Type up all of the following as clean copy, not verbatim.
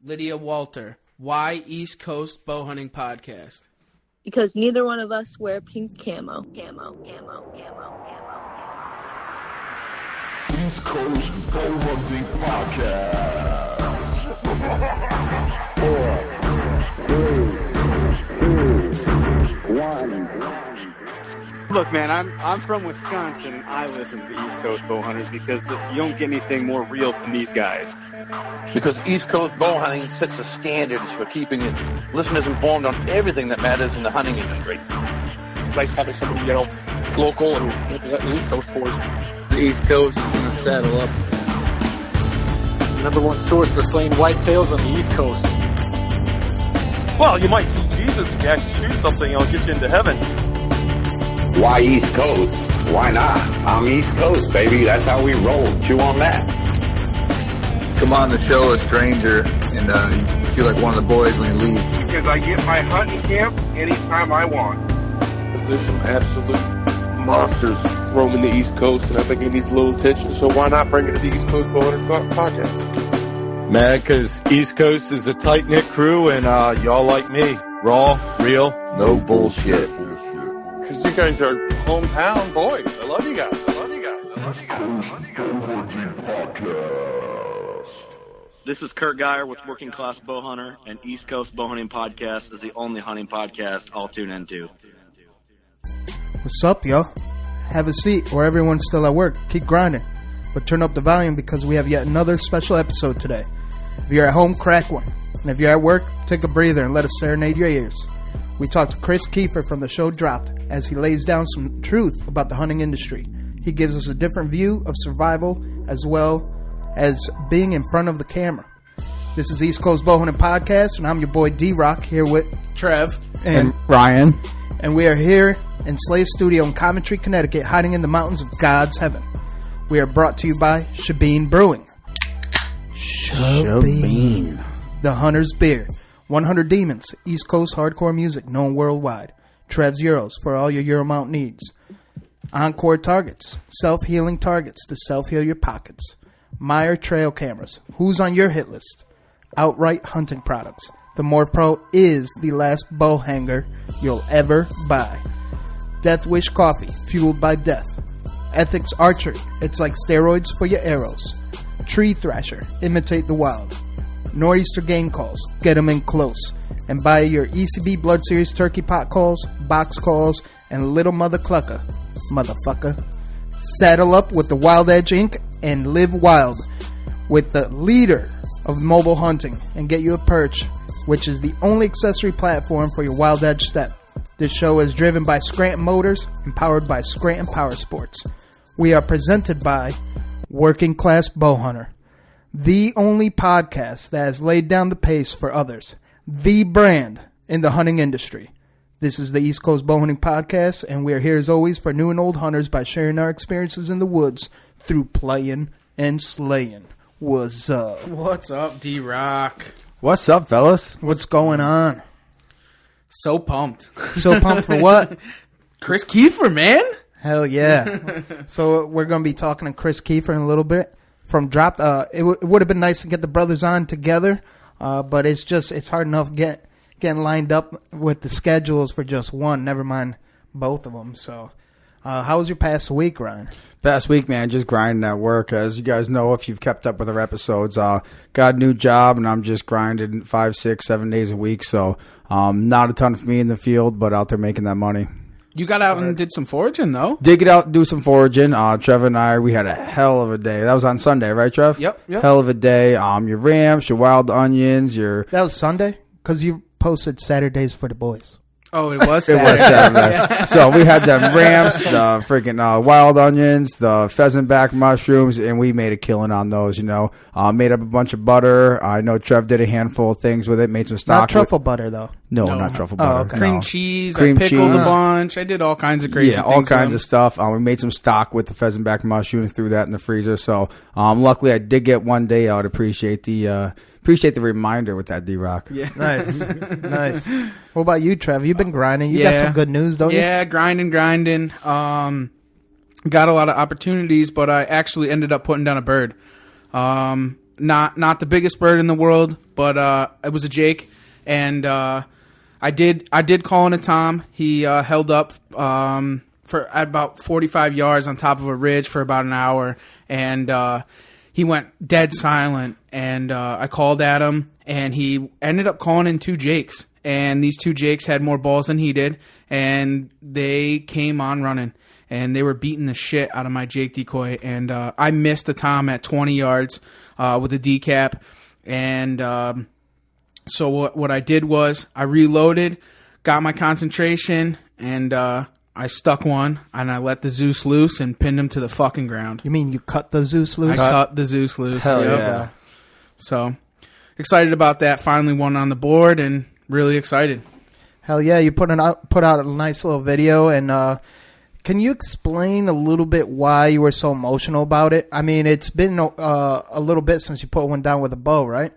Lydia Walter. Why East Coast Bowhunting Podcast? Because neither one of us wear pink camo. East Coast Bowhunting Podcast. 4, 3, 2, 1. Look, man, I'm from Wisconsin. I listen to the East Coast Bowhunters because you don't get anything more real than these guys. Because East Coast Bowhunting sets the standards for keeping its listeners informed on everything that matters in the hunting industry. It's nice having somebody, local and represent the East Coast boys. The East Coast is going to saddle up. Number one source for slaying whitetails on the East Coast. Well, you might see Jesus if you actually do something, it'll get you into heaven. Why East Coast? Why not? I'm East Coast, baby. That's how we roll. Chew on that. Come on the show, a stranger, and you feel like one of the boys when you leave. Because I get my hunting camp anytime I want. There's some absolute monsters roaming the East Coast, and I think it needs a little attention, so why not bring it to the East Coast Bowhunters Podcast? Man, because East Coast is a tight-knit crew, and y'all like me. Raw, real, no bullshit. Because you guys are hometown boys. I love you guys. East Coast Bowhunting Podcast. This is Kurt Geyer with Working Class Bowhunter, and East Coast Bowhunting Podcast is the only hunting podcast I'll tune into. What's up, y'all? Have a seat, or everyone's still at work. Keep grinding, but turn up the volume because we have yet another special episode today. If you're at home, crack one. And if you're at work, take a breather and let us serenade your ears. We talked to Chris Keefer from the show Dropped as he lays down some truth about the hunting industry. He gives us a different view of survival as well as being in front of the camera. This is East Coast Bowhunting Podcast, and I'm your boy D-Rock here with Trev and Ryan. And we are here in Slave Studio in Coventry, Connecticut, hiding in the mountains of God's heaven. We are brought to you by Shebeen Brewing. Shebeen. The Hunter's Beer. 100 Demons, East Coast hardcore music known worldwide. Trev's Euros for all your Euromount needs. Encore Targets, self-healing targets to self-heal your pockets. Meyer Trail Cameras, who's on your hit list? Outright Hunting Products. The Morph Pro is the last bow hanger you'll ever buy. Death Wish Coffee, fueled by death. Ethics Archery, it's like steroids for your arrows. Tree Thrasher, imitate the wild. Nor'easter Game Calls, get them in close. And buy your ECB Blood Series turkey pot calls, box calls, and Little Mother Clucker. Motherfucker. Saddle up with the Wild Edge Inc. and live wild with the leader of mobile hunting and get you a perch, which is the only accessory platform for your Wild Edge step. This show is driven by Scranton Motors and powered by Scranton Power Sports. We are presented by Working Class Bowhunter, the only podcast that has laid down the pace for others, the brand in the hunting industry. This is the East Coast Bowhunting Podcast, and we are here as always for new and old hunters by sharing our experiences in the woods through playing and slaying. What's up? What's up, D-Rock? What's up, fellas? What's going on? So pumped. So pumped for what? Chris Keefer, man. Hell yeah. So we're going to be talking to Chris Keefer in a little bit from Dropped. It would have been nice to get the brothers on together, but it's hard enough getting lined up with the schedules for just one, never mind both of them. So how was your past week, Ryan? Past week, man, just grinding at work. As you guys know, if you've kept up with our episodes, got a new job, and I'm just grinding 5, 6, 7 days a week. So not a ton for me in the field, but out there making that money. You got out and did some foraging, though. Did get out and do some foraging. Trevor and I, we had a hell of a day. That was on Sunday, right, Trev? Yep. Hell of a day. Your ramps, your wild onions, your... That was Sunday? Because you posted Saturdays for the boys. Oh, it was Saturday. It was Saturday. So we had the ramps, the freaking wild onions, the pheasant back mushrooms, and we made a killing on those, Made up a bunch of butter. I know Trev did a handful of things with it, made some stock. Not truffle butter, though. No, not truffle butter. Okay. Cream cheese, I pickled a bunch. I did all kinds of crazy things. Yeah, all kinds of stuff. We made some stock with the pheasant back mushrooms, threw that in the freezer. So luckily I did get one day out. Appreciate the reminder with that, D-Rock. Yeah. Nice. What about you, Trev? You've been grinding. You got some good news, don't you? Yeah, grinding. Got a lot of opportunities, but I actually ended up putting down a bird. not the biggest bird in the world, but it was a Jake, and I did call in a Tom. He held up for at about 45 yards on top of a ridge for about an hour, and he went dead silent. And I called at him, and he ended up calling in 2 Jakes, and these 2 Jakes had more balls than he did, and they came on running, and they were beating the shit out of my Jake decoy, and I missed the Tom at 20 yards with a decap, and so what I did was I reloaded, got my concentration, and I stuck one, and I let the Zeus loose and pinned him to the fucking ground. You mean you cut the Zeus loose? I cut the Zeus loose. Hell yeah. So excited about that. Finally one on the board, and really excited. Hell yeah. You put out a nice little video, and can you explain a little bit why you were so emotional about it? I mean, it's been a little bit since you put one down with a bow, right?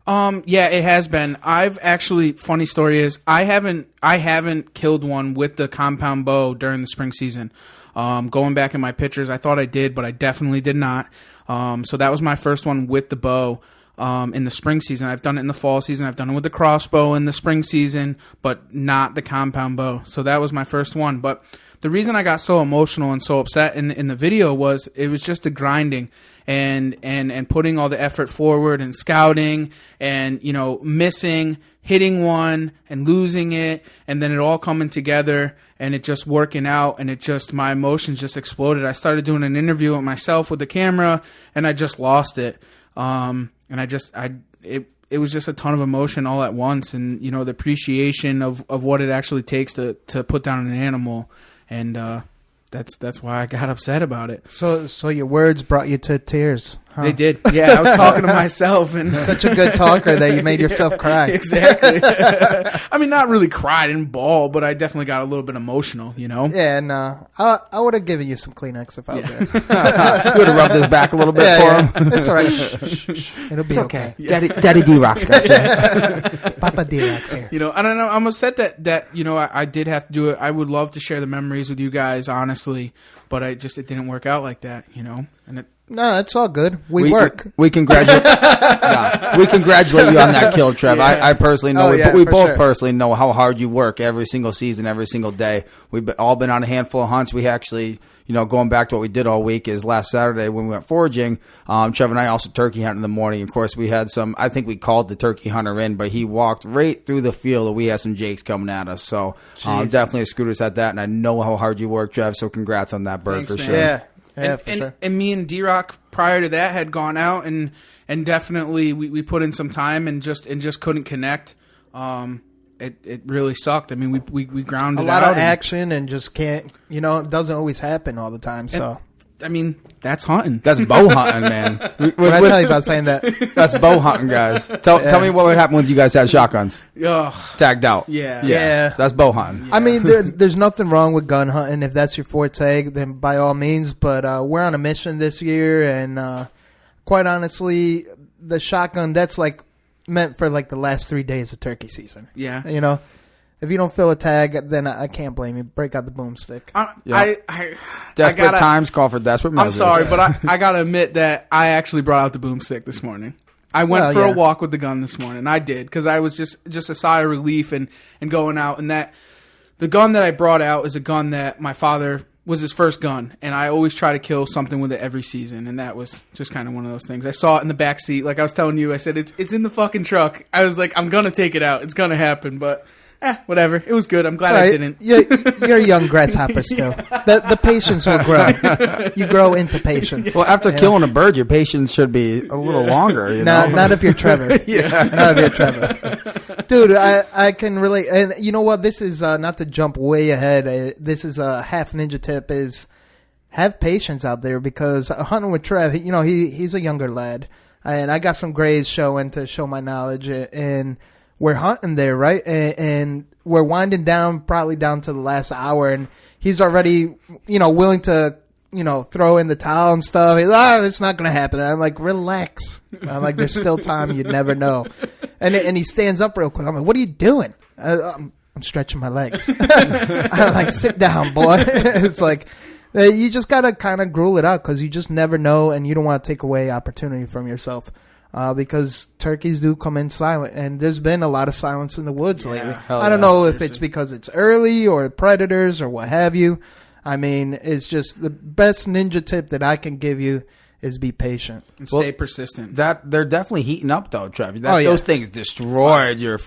Yeah, it has been. I've actually, funny story is, I haven't killed one with the compound bow during the spring season. Going back in my pictures, I thought I did, but I definitely did not. So that was my first one with the bow, in the spring season. I've done it in the fall season. I've done it with the crossbow in the spring season, but not the compound bow. So that was my first one. But the reason I got so emotional and so upset in the video was it was just the grinding and putting all the effort forward and scouting and, you know, missing, hitting one and losing it, and then it all coming together and it just working out, and it just, my emotions just exploded. I started doing an interview with myself with the camera, and I just lost it. And it was just a ton of emotion all at once, and, you know, the appreciation of what it actually takes to put down an animal. And that's why I got upset about it. So your words brought you to tears, huh? They did. Yeah, I was talking to myself, and such a good talker that you made yourself cry. Exactly. I mean, not really cried and bawl, but I definitely got a little bit emotional, you know? Yeah, and I would have given you some Kleenex if I was there. You would have rubbed his back a little bit for him. It's all right. Shh. It'll be okay. Yeah. Daddy D-Rock's got you. Papa D-Rock's here. You know, I don't know. I'm upset that you know, I did have to do it. I would love to share the memories with you guys, honestly, but it didn't work out like that, you know? And no, it's all good. We work. We congratulate. We congratulate you on that kill, Trev. Yeah. I personally know. We both personally know how hard you work every single season, every single day. We've all been on a handful of hunts. We actually, you know, going back to what we did all week is last Saturday when we went foraging. Trev and I also turkey hunted in the morning. Of course, we had some. I think we called the turkey hunter in, but he walked right through the field, and we had some jakes coming at us. So definitely screwed us at that. And I know how hard you work, Trev. So congrats on that bird. Thanks, for man. sure. Yeah, for sure. And me and D-Rock prior to that had gone out and definitely we put in some time and just couldn't connect. It really sucked. I mean, we grounded a lot out of action and just can't. You know, it doesn't always happen all the time. So I mean, that's hunting. That's bow hunting, man. What did I tell you about saying that? That's bow hunting, guys. Tell me what would happen when you guys had shotguns. Tagged out. Yeah. So that's bow hunting. Yeah. I mean, there's nothing wrong with gun hunting. If that's your forte, then by all means. But we're on a mission this year, and quite honestly, the shotgun, that's like meant for like the last 3 days of turkey season. Yeah. You know? If you don't fill a tag, then I can't blame you. Break out the boomstick. Desperate times call for desperate measures. I'm sorry, but I got to admit that I actually brought out the boomstick this morning. I went for a walk with the gun this morning. I did, because I was just a sigh of relief and going out. And that the gun that I brought out is a gun that my father was his first gun, and I always try to kill something with it every season, and that was just kind of one of those things. I saw it in the back seat, like I was telling you. I said it's in the fucking truck. I was like, I'm gonna take it out. It's gonna happen, but. Whatever. It was good. I'm glad I didn't. You're a young grasshopper still. The patience will grow. You grow into patience. Well, after killing a bird, your patience should be a little longer. You know? Not if you're Trevor. Not if you're Trevor. Dude, I can relate. And you know what? This is, not to jump way ahead, this is a half ninja tip, is have patience out there, because hunting with Trev, you know, he's a younger lad. And I got some grays showing to show my knowledge, and we're hunting there, right? And we're winding down, probably down to the last hour, and he's already, you know, willing to, you know, throw in the towel and stuff. He's it's not going to happen. And I'm like, relax. I'm like, there's still time. You never know. And he stands up real quick. I'm like, what are you doing? I'm stretching my legs. I'm like, sit down, boy. It's like, You just got to kind of gruel it out because you just never know, and you don't want to take away opportunity from yourself. Because turkeys do come in silent, and there's been a lot of silence in the woods lately. I don't know if it's because it's early or predators or what have you. I mean, it's just the best ninja tip that I can give you is be patient and stay persistent. That they're definitely heating up though, Trev. Those things destroyed your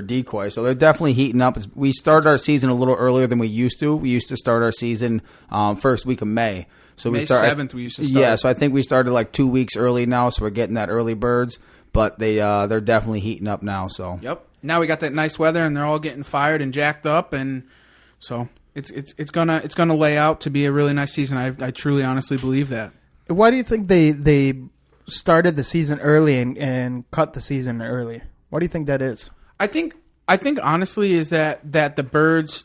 decoy, so they're definitely heating up. We started our season a little earlier than we used to. We used to start our season first week of May. So May 7th we used to start. Yeah, so I think we started like 2 weeks early now, so we're getting that early birds. But they're definitely heating up now. So yep. Now we got that nice weather, and they're all getting fired and jacked up, and so it's gonna lay out to be a really nice season. I truly, honestly believe that. Why do you think they started the season early and cut the season early? What do you think that is? I think honestly is that the birds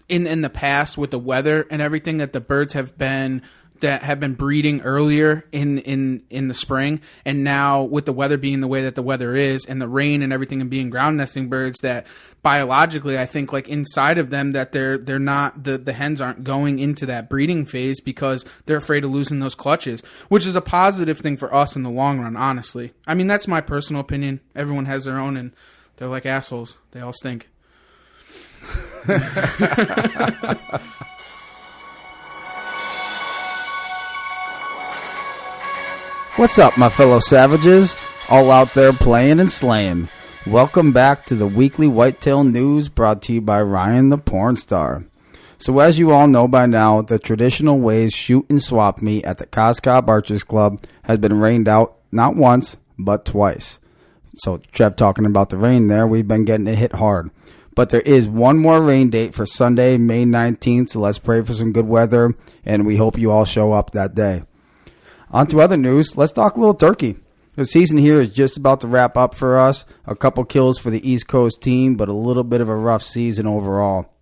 in the past with the weather and everything, that the birds have been breeding earlier in the spring, and now with the weather being the way that the weather is and the rain and everything and being ground nesting birds, that biologically I think like inside of them that they're not the hens aren't going into that breeding phase because they're afraid of losing those clutches, which is a positive thing for us in the long run, honestly. I mean, that's my personal opinion. Everyone has their own, and they're like assholes. They all stink. What's up, my fellow savages, all out there playing and slaying? Welcome back to the weekly Whitetail News, brought to you by Ryan the Porn Star. So as you all know by now, the traditional ways shoot and swap meet at the Coscob Archers Club has been rained out not once, but twice. So Trev talking about the rain there, we've been getting it hit hard. But there is one more rain date for Sunday, May 19th, so let's pray for some good weather, and we hope you all show up that day. On to other news, let's talk a little turkey. The season here is just about to wrap up for us. A couple kills for the East Coast team, but a little bit of a rough season overall.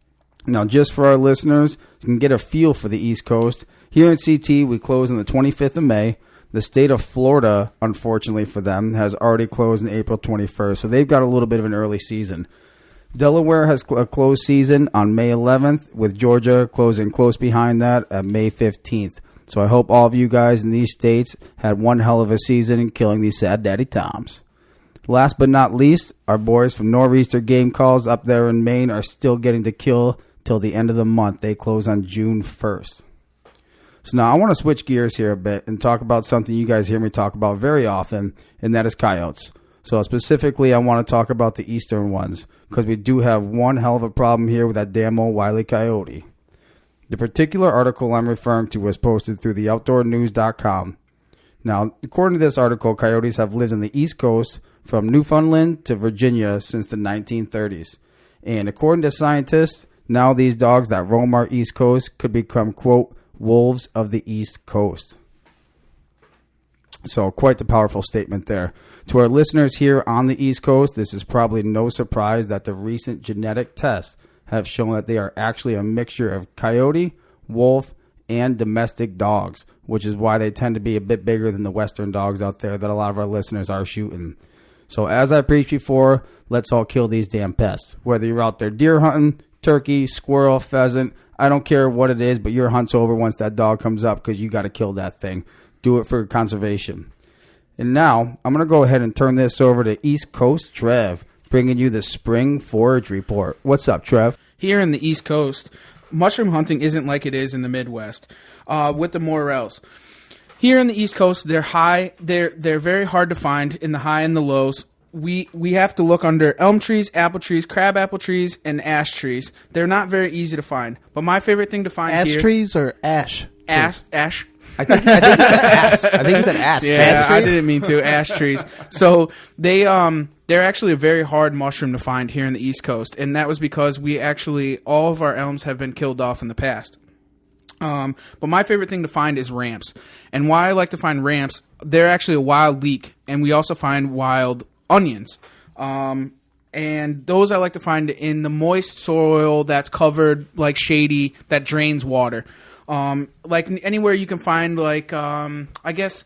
Now, just for our listeners, you can get a feel for the East Coast. Here in CT, we close on the 25th of May. The state of Florida, unfortunately for them, has already closed on April 21st, so they've got a little bit of an early season. Delaware has a closed season on May 11th, with Georgia closing close behind that at May 15th. So I hope all of you guys in these states had one hell of a season killing these sad daddy toms. Last but not least, our boys from Nor'easter Game Calls up there in Maine are still getting to kill till the end of the month. They close on June 1st. So now I want to switch gears here a bit and talk about something you guys hear me talk about very often, and that is coyotes. So specifically, I want to talk about the eastern ones, because we do have one hell of a problem here with that damn old Wile E. Coyote. The particular article I'm referring to was posted through the OutdoorNews.com. Now, according to this article, coyotes have lived on the East Coast from Newfoundland to Virginia since the 1930s. And according to scientists, now these dogs that roam our East Coast could become, quote, wolves of the East Coast. So quite the powerful statement there. To our listeners here on the East Coast, this is probably no surprise that the recent genetic tests have shown that they are actually a mixture of coyote, wolf, and domestic dogs, which is why they tend to be a bit bigger than the western dogs out there that a lot of our listeners are shooting. So as I preached before, let's all kill these damn pests. Whether you're out there deer hunting, turkey, squirrel, pheasant, I don't care what it is, but your hunt's over once that dog comes up because you got to kill that thing. Do it for conservation. And now, I'm going to go ahead and turn this over to East Coast Trev, bringing you the Spring Forage Report. What's up, Trev? Here in the East Coast, mushroom hunting isn't like it is in the Midwest with the morels. Here in the East Coast, they're high. They're very hard to find in the high and the lows. We have to look under elm trees, apple trees, crab apple trees, and ash trees. They're not very easy to find. But my favorite thing to find ash here... Ash trees or ash? Ash. I think he said ass. I think he said ass. Yeah, I didn't mean to. Ash trees. So they're actually a very hard mushroom to find here in the East Coast, and that was because all of our elms have been killed off in the past. But my favorite thing to find is ramps. And why I like to find ramps, they're actually a wild leek, and we also find wild onions. And those I like to find in the moist soil that's covered, like shady, that drains water. Like anywhere you can find, like, I guess,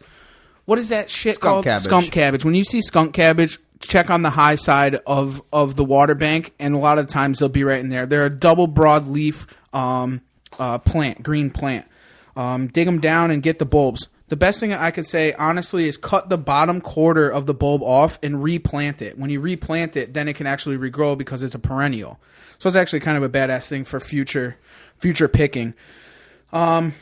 what is that shit called? Cabbage. Skunk cabbage. When you see skunk cabbage, check on the high side of the water bank, and a lot of times they'll be right in there. They're a double broadleaf plant, green plant. dig them down and get the bulbs. The best thing I could say, honestly, is cut the bottom quarter of the bulb off and replant it. When you replant it, then it can actually regrow because it's a perennial. So it's actually kind of a badass thing for future picking. On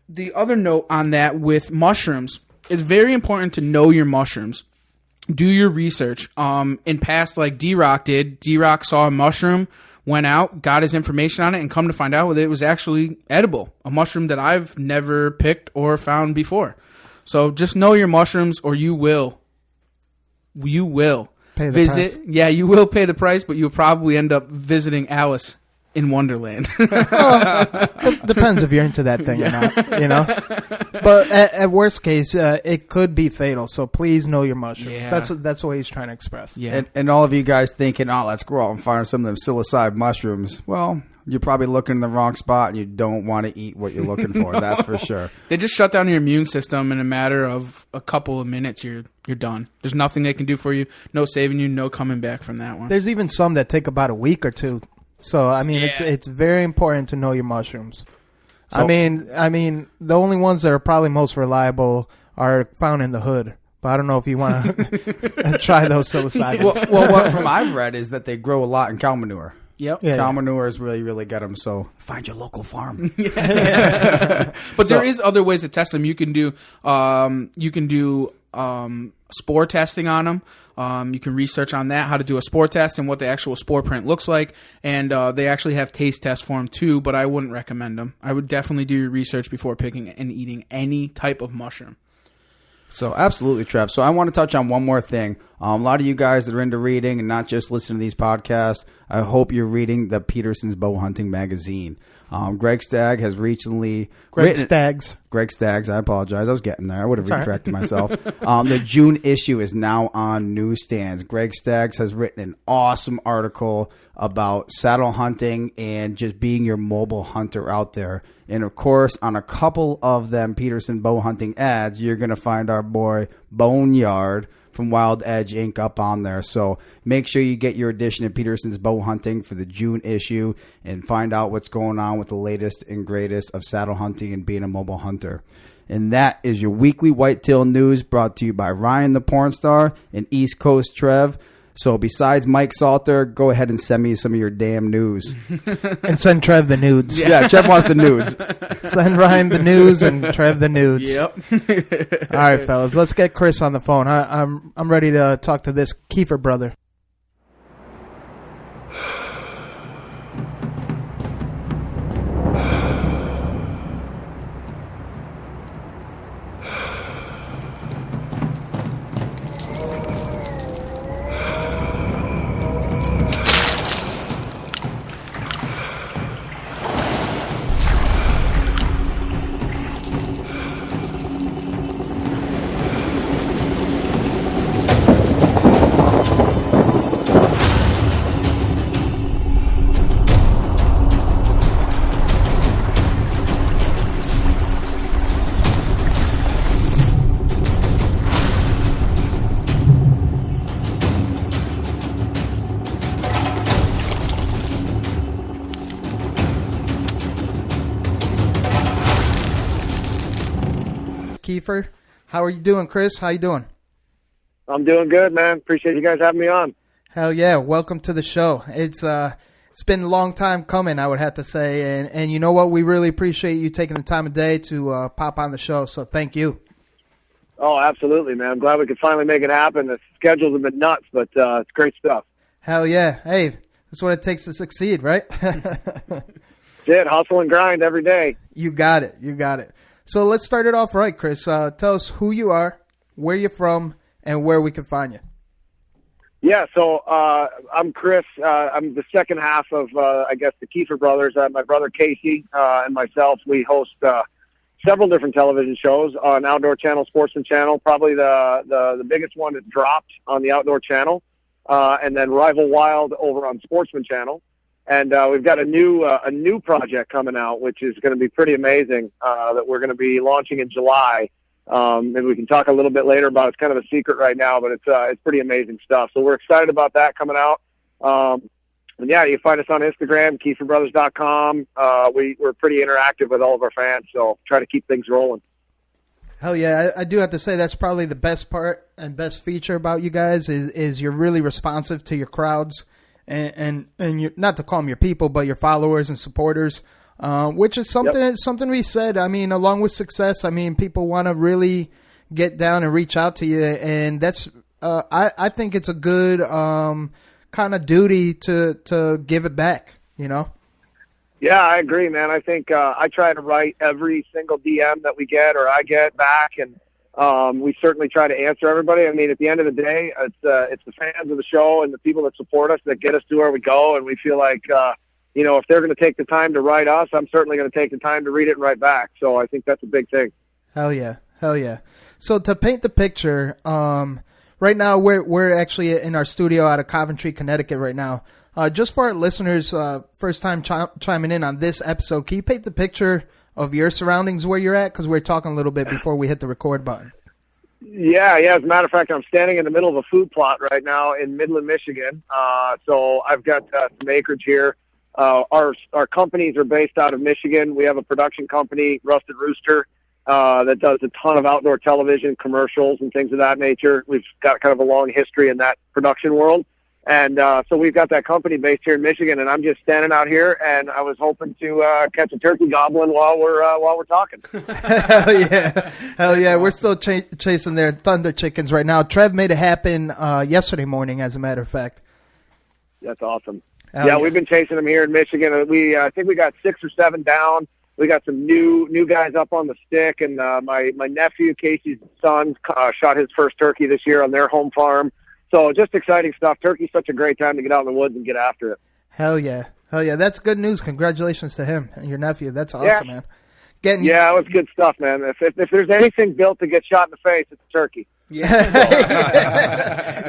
the other note on that with mushrooms, it's very important to know your mushrooms. Do your research. In past, like D-Rock did, D-Rock saw a mushroom, went out, got his information on it, and come to find out that it was actually edible. A mushroom that I've never picked or found before. So just know your mushrooms or you will Pay the visit. price. Yeah, you will pay the price, but you'll probably end up visiting Alice in Wonderland. It depends if you're into that thing or not, you know. But at worst case, it could be fatal. So please know your mushrooms. Yeah. That's what he's trying to express. Yeah. And all of you guys thinking, oh, let's go out and find some of them psilocybin mushrooms. Well, you're probably looking in the wrong spot, and you don't want to eat what you're looking for. That's for sure. They just shut down your immune system in a matter of a couple of minutes. You're done. There's nothing they can do for you. No saving you. No coming back from that one. There's even some that take about a week or two. So I mean, it's very important to know your mushrooms. So, I mean, the only ones that are probably most reliable are found in the hood. But I don't know if you want to try those psilocybin. well, what from I've read is that they grow a lot in cow manure. Yep. Yeah, cow manure is really get them. So find your local farm. But there is other ways to test them. You can do spore testing on them. You can research on that, how to do a spore test and what the actual spore print looks like. And they actually have taste tests for them too, but I wouldn't recommend them. I would definitely do your research before picking and eating any type of mushroom. So absolutely, Trev. So I want to touch on one more thing. A lot of you guys that are into reading and not just listening to these podcasts, I hope you're reading the Peterson's Bowhunting magazine. Greg Stagg has recently Greg Staggs. I apologize. I was getting there. I would have recorrected myself. The June issue is now on newsstands. Greg Staggs has written an awesome article about saddle hunting and just being your mobile hunter out there. And of course, on a couple of them Peterson Bowhunting ads, you're going to find our boy Boneyard from Wild Edge Inc. up on there. So make sure you get your edition of Peterson's Bowhunting for the June issue and find out what's going on with the latest and greatest of saddle hunting and being a mobile hunter. And that is your weekly whitetail news brought to you by Ryan the Porn Star and East Coast Trev. So besides Mike Salter, go ahead and send me some of your damn news. And send Trev the nudes. Yeah, Trev wants the nudes. Send Ryan the news and Trev the nudes. Yep. All right, fellas, let's get Chris on the phone. I'm ready to talk to this Keefer brother. Keefer, how are you doing, Chris? How you doing? I'm doing good, man. Appreciate you guys having me on. Hell yeah! Welcome to the show. It's been a long time coming, I would have to say, and you know what? We really appreciate you taking the time of day to pop on the show. So thank you. Oh, absolutely, man. I'm glad we could finally make it happen. The schedules have been nuts, but it's great stuff. Hell yeah! Hey, that's what it takes to succeed, right? That's it. Hustle and grind every day. You got it. You got it. So let's start it off right, Chris. Tell us who you are, where you're from, and where we can find you. Yeah, so I'm Chris. I'm the second half of, I guess, the Keefer brothers. My brother Casey and myself, we host several different television shows on Outdoor Channel, Sportsman Channel, probably the biggest one that dropped on the Outdoor Channel, and then Rival Wild over on Sportsman Channel. And we've got a new project coming out, which is going to be pretty amazing, that we're going to be launching in July. And we can talk a little bit later about it. It's kind of a secret right now, but it's pretty amazing stuff. So we're excited about that coming out. yeah, you can find us on Instagram, KeeferBrothers.com. We're pretty interactive with all of our fans, so try to keep things rolling. Hell yeah, I do have to say that's probably the best part and best feature about you guys is you're really responsive to your crowds and you're, not to call them your people, but your followers and supporters, which is something we said. I mean, along with success, I mean, people want to really get down and reach out to you, and that's I think it's a good kind of duty to give it back, you know? Yeah, I agree, man. I think I try to write every single DM that we get or I get back, and we certainly try to answer everybody. I mean, at the end of the day, it's the fans of the show and the people that support us that get us to where we go, and we feel like, if they're going to take the time to write us, I'm certainly going to take the time to read it and write back. So I think that's a big thing. Hell yeah. So to paint the picture, right now we're actually in our studio out of Coventry, Connecticut right now. Just for our listeners, first time chiming in on this episode, can you paint the picture of your surroundings where you're at? Because we're talking a little bit before we hit the record button. Yeah. As a matter of fact, I'm standing in the middle of a food plot right now in Midland, Michigan. So I've got some acreage here. Our companies are based out of Michigan. We have a production company, Rusted Rooster, that does a ton of outdoor television commercials and things of that nature. We've got kind of a long history in that production world. And so we've got that company based here in Michigan, and I'm just standing out here, and I was hoping to catch a turkey gobbling while we're talking. Hell yeah! We're still chasing their thunder chickens right now. Trev made it happen yesterday morning, as a matter of fact. That's awesome. Yeah, we've been chasing them here in Michigan. I think we got 6 or 7 down. We got some new guys up on the stick, and my nephew Casey's son shot his first turkey this year on their home farm. So just exciting stuff. Turkey's such a great time to get out in the woods and get after it. Hell yeah. That's good news. Congratulations to him and your nephew. That's awesome, man. Yeah, it was good stuff, man. If there's anything built to get shot in the face, it's a turkey. Yeah.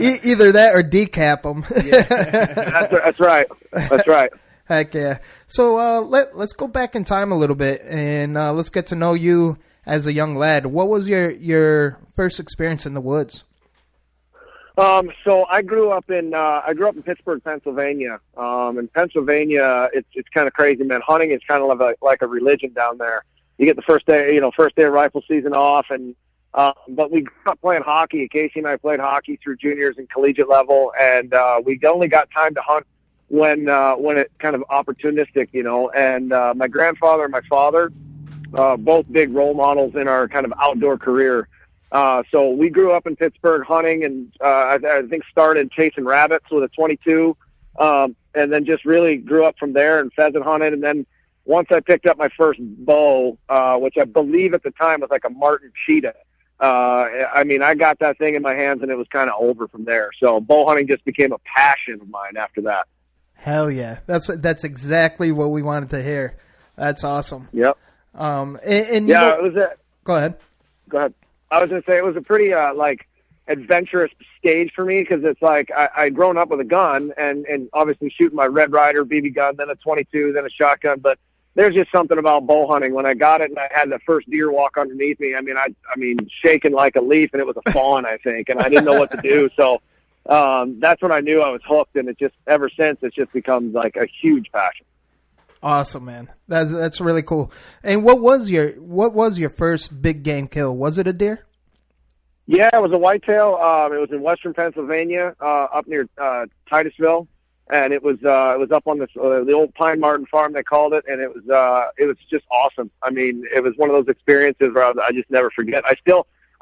Either that or decap them. That's right. That's right. Heck yeah. So let's go back in time a little bit and let's get to know you as a young lad. What was your first experience in the woods? So I grew up in Pittsburgh, Pennsylvania. In Pennsylvania, it's kind of crazy, man. Hunting is kind of like a religion down there. You get the first day of rifle season off, and but we grew up playing hockey. Casey and I played hockey through juniors and collegiate level, and we only got time to hunt when it kind of opportunistic, And my grandfather and my father, both big role models in our kind of outdoor career. So we grew up in Pittsburgh hunting, and I think started chasing rabbits with a .22, and then just really grew up from there and pheasant hunted. And then once I picked up my first bow, which I believe at the time was like a Martin Cheetah, I got that thing in my hands, and it was kind of over from there. So bow hunting just became a passion of mine after that. Hell yeah, that's exactly what we wanted to hear. That's awesome. Yep. It was a. Go ahead. I was going to say it was a pretty, adventurous stage for me because it's like I'd grown up with a gun and obviously shooting my Red Ryder BB gun, then a .22, then a shotgun. But there's just something about bow hunting. When I got it and I had the first deer walk underneath me, I mean, shaking like a leaf, and it was a fawn, I think, and I didn't know what to do. So that's when I knew I was hooked, and it just ever since it's just become like a huge passion. Awesome, man. That's really cool. And what was your first big game kill? Was it a deer? Yeah, it was a whitetail. It was in western Pennsylvania, up near Titusville, and it was up on this the old Pine Martin farm, they called it, and it was just awesome. I mean, it was one of those experiences where I just never forget.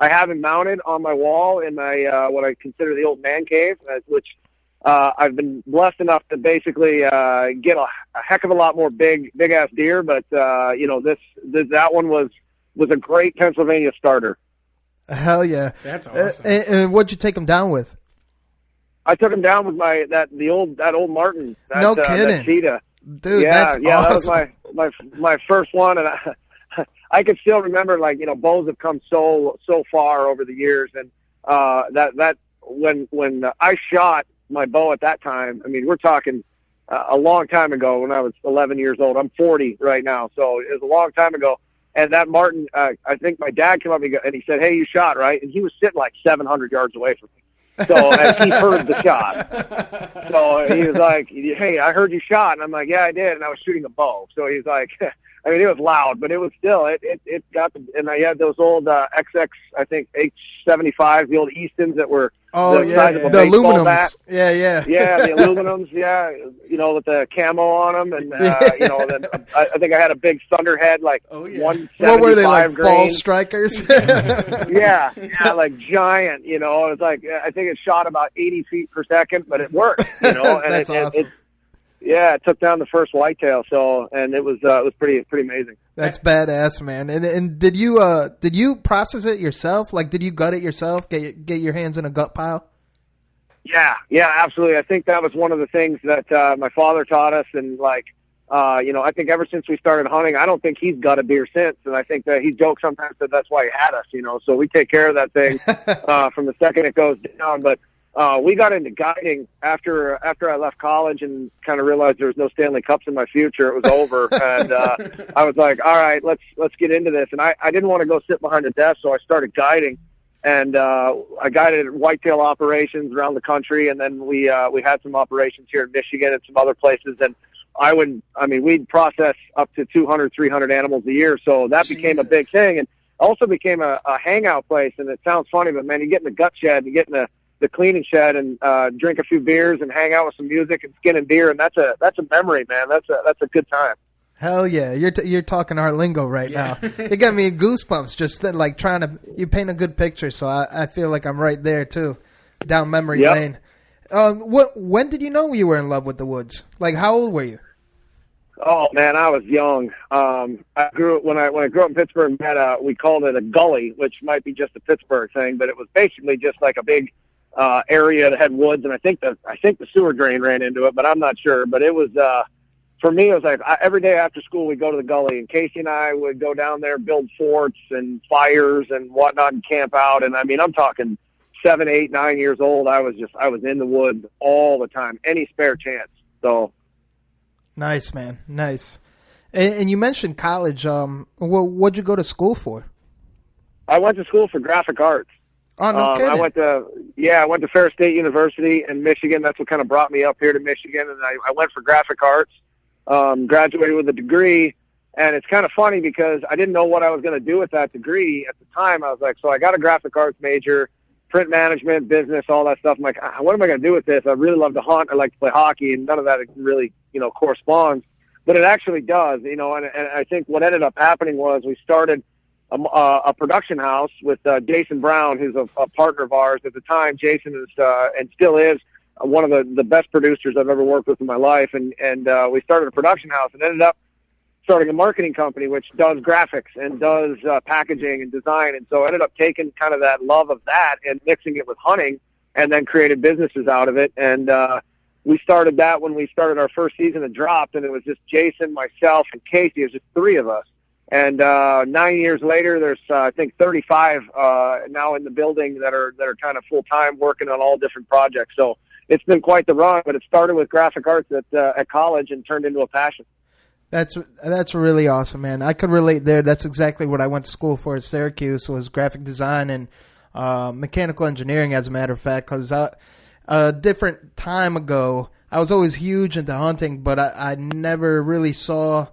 I have him mounted on my wall in my what I consider the old man cave, which I've been blessed enough to basically get a heck of a lot more big ass deer, but that one was a great Pennsylvania starter. Hell yeah, that's awesome. And what'd you take him down with? I took him down with that old Martin. No kidding, that cheetah, dude. That's awesome. That was my first one, and I can still remember bows have come so far over the years, and that when I shot my bow at that time, I mean, we're talking a long time ago when I was 11 years old. I'm 40 right now, so it was a long time ago. And that Martin, I think my dad came up and he said, "Hey, you shot, right?" And he was sitting like 700 yards away from me. So and he heard the shot. So he was like, "Hey, I heard you shot," and I'm like, "Yeah, I did," and I was shooting a bow. So he's like, I mean, it was loud, but it was still it got the, and I had those old XX, I think H75s, the old Eastons that were the size of a the baseball aluminums. bat. Yeah, the aluminums. Yeah, you know, with the camo on them, and you know, then I think I had a big Thunderhead, like 175 What were they, like grain. fall strikers? yeah, like giant. You know, it was like I think it shot about 80 feet per second, but it worked. You know, and That's awesome. It took down the first whitetail. So, and it was pretty amazing. That's badass, man. And did you process it yourself? Like, did you gut it yourself? Get your hands in a gut pile? Yeah, absolutely. I think that was one of the things that my father taught us, and like, you know, I think ever since we started hunting, I don't think he's got a deer since, and I think that he jokes sometimes that that's why he had us. You know, so we take care of that thing from the second it goes down. But we got into guiding after I left college and kind of realized there was no Stanley Cups in my future. It was over, and I was like, all right, let's get into this. And I didn't want to go sit behind a desk, so I started guiding. And I guided whitetail operations around the country, and then we had some operations here in Michigan and some other places. And we'd process up to 200, 300 animals a year, so that became a big thing, and also became a hangout place. And it sounds funny, but man, you get in the gut shed, you get in the cleaning shed, and drink a few beers and hang out with some music and skinning deer, and that's a memory, man. That's a good time. Hell yeah, you're talking our lingo right now. It got me goosebumps just like you paint a good picture, so I feel like I'm right there too, down memory lane. When did you know you were in love with the woods? Like, how old were you? Oh man, I was young. I grew up when I grew up in Pittsburgh. We called it a gully, which might be just a Pittsburgh thing, but it was basically just like a big area that had woods, and I think the sewer drain ran into it, but I'm not sure. But it was. For me, it was like every day after school we'd go to the gully, and Casey and I would go down there, build forts and fires and whatnot, and camp out. And I mean, I'm talking 7, 8, 9 years old. I was in the woods all the time, any spare chance. So nice, man, nice. And you mentioned college. What'd you go to school for? I went to school for graphic arts. Oh, no kidding. I went to Ferris State University in Michigan. That's what kind of brought me up here to Michigan, and I went for graphic arts. Graduated with a degree, and it's kind of funny because I didn't know what I was going to do with that degree at the time. I was like, so I got a graphic arts major, print management, business, all that stuff. I'm like, what am I going to do with this? I really love to hunt. I like to play hockey, and none of that really, corresponds, but it actually does, and I think what ended up happening was we started a production house with Jason Brown, who's a partner of ours at the time. Jason is and still is one of the best producers I've ever worked with in my life, and we started a production house and ended up starting a marketing company which does graphics and does packaging and design, and so I ended up taking kind of that love of that and mixing it with hunting, and then created businesses out of it. And we started that when we started our first season of Dropped, and it was just Jason, myself, and Casey. It was just 3 of us. And 9 years later, there's I think 35 now in the building that are kind of full time working on all different projects. So it's been quite the run, but it started with graphic arts at college and turned into a passion. That's really awesome, man. I could relate there. That's exactly what I went to school for at Syracuse, was graphic design and mechanical engineering, as a matter of fact, because a different time ago, I was always huge into hunting, but I never really saw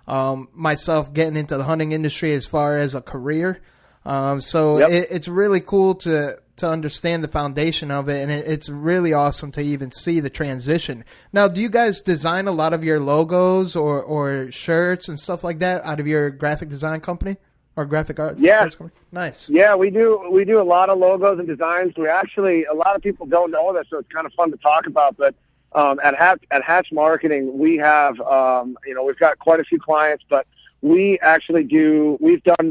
myself getting into the hunting industry as far as a career. It's really cool to understand the foundation of it, and it's really awesome to even see the transition. Now, do you guys design a lot of your logos or shirts and stuff like that out of your graphic design company or graphic art? Yeah. Arts company? Nice. Yeah, we do a lot of logos and designs. We actually, a lot of people don't know this, so it's kind of fun to talk about, but at Hatch Marketing, we have, we've got quite a few clients, but we've done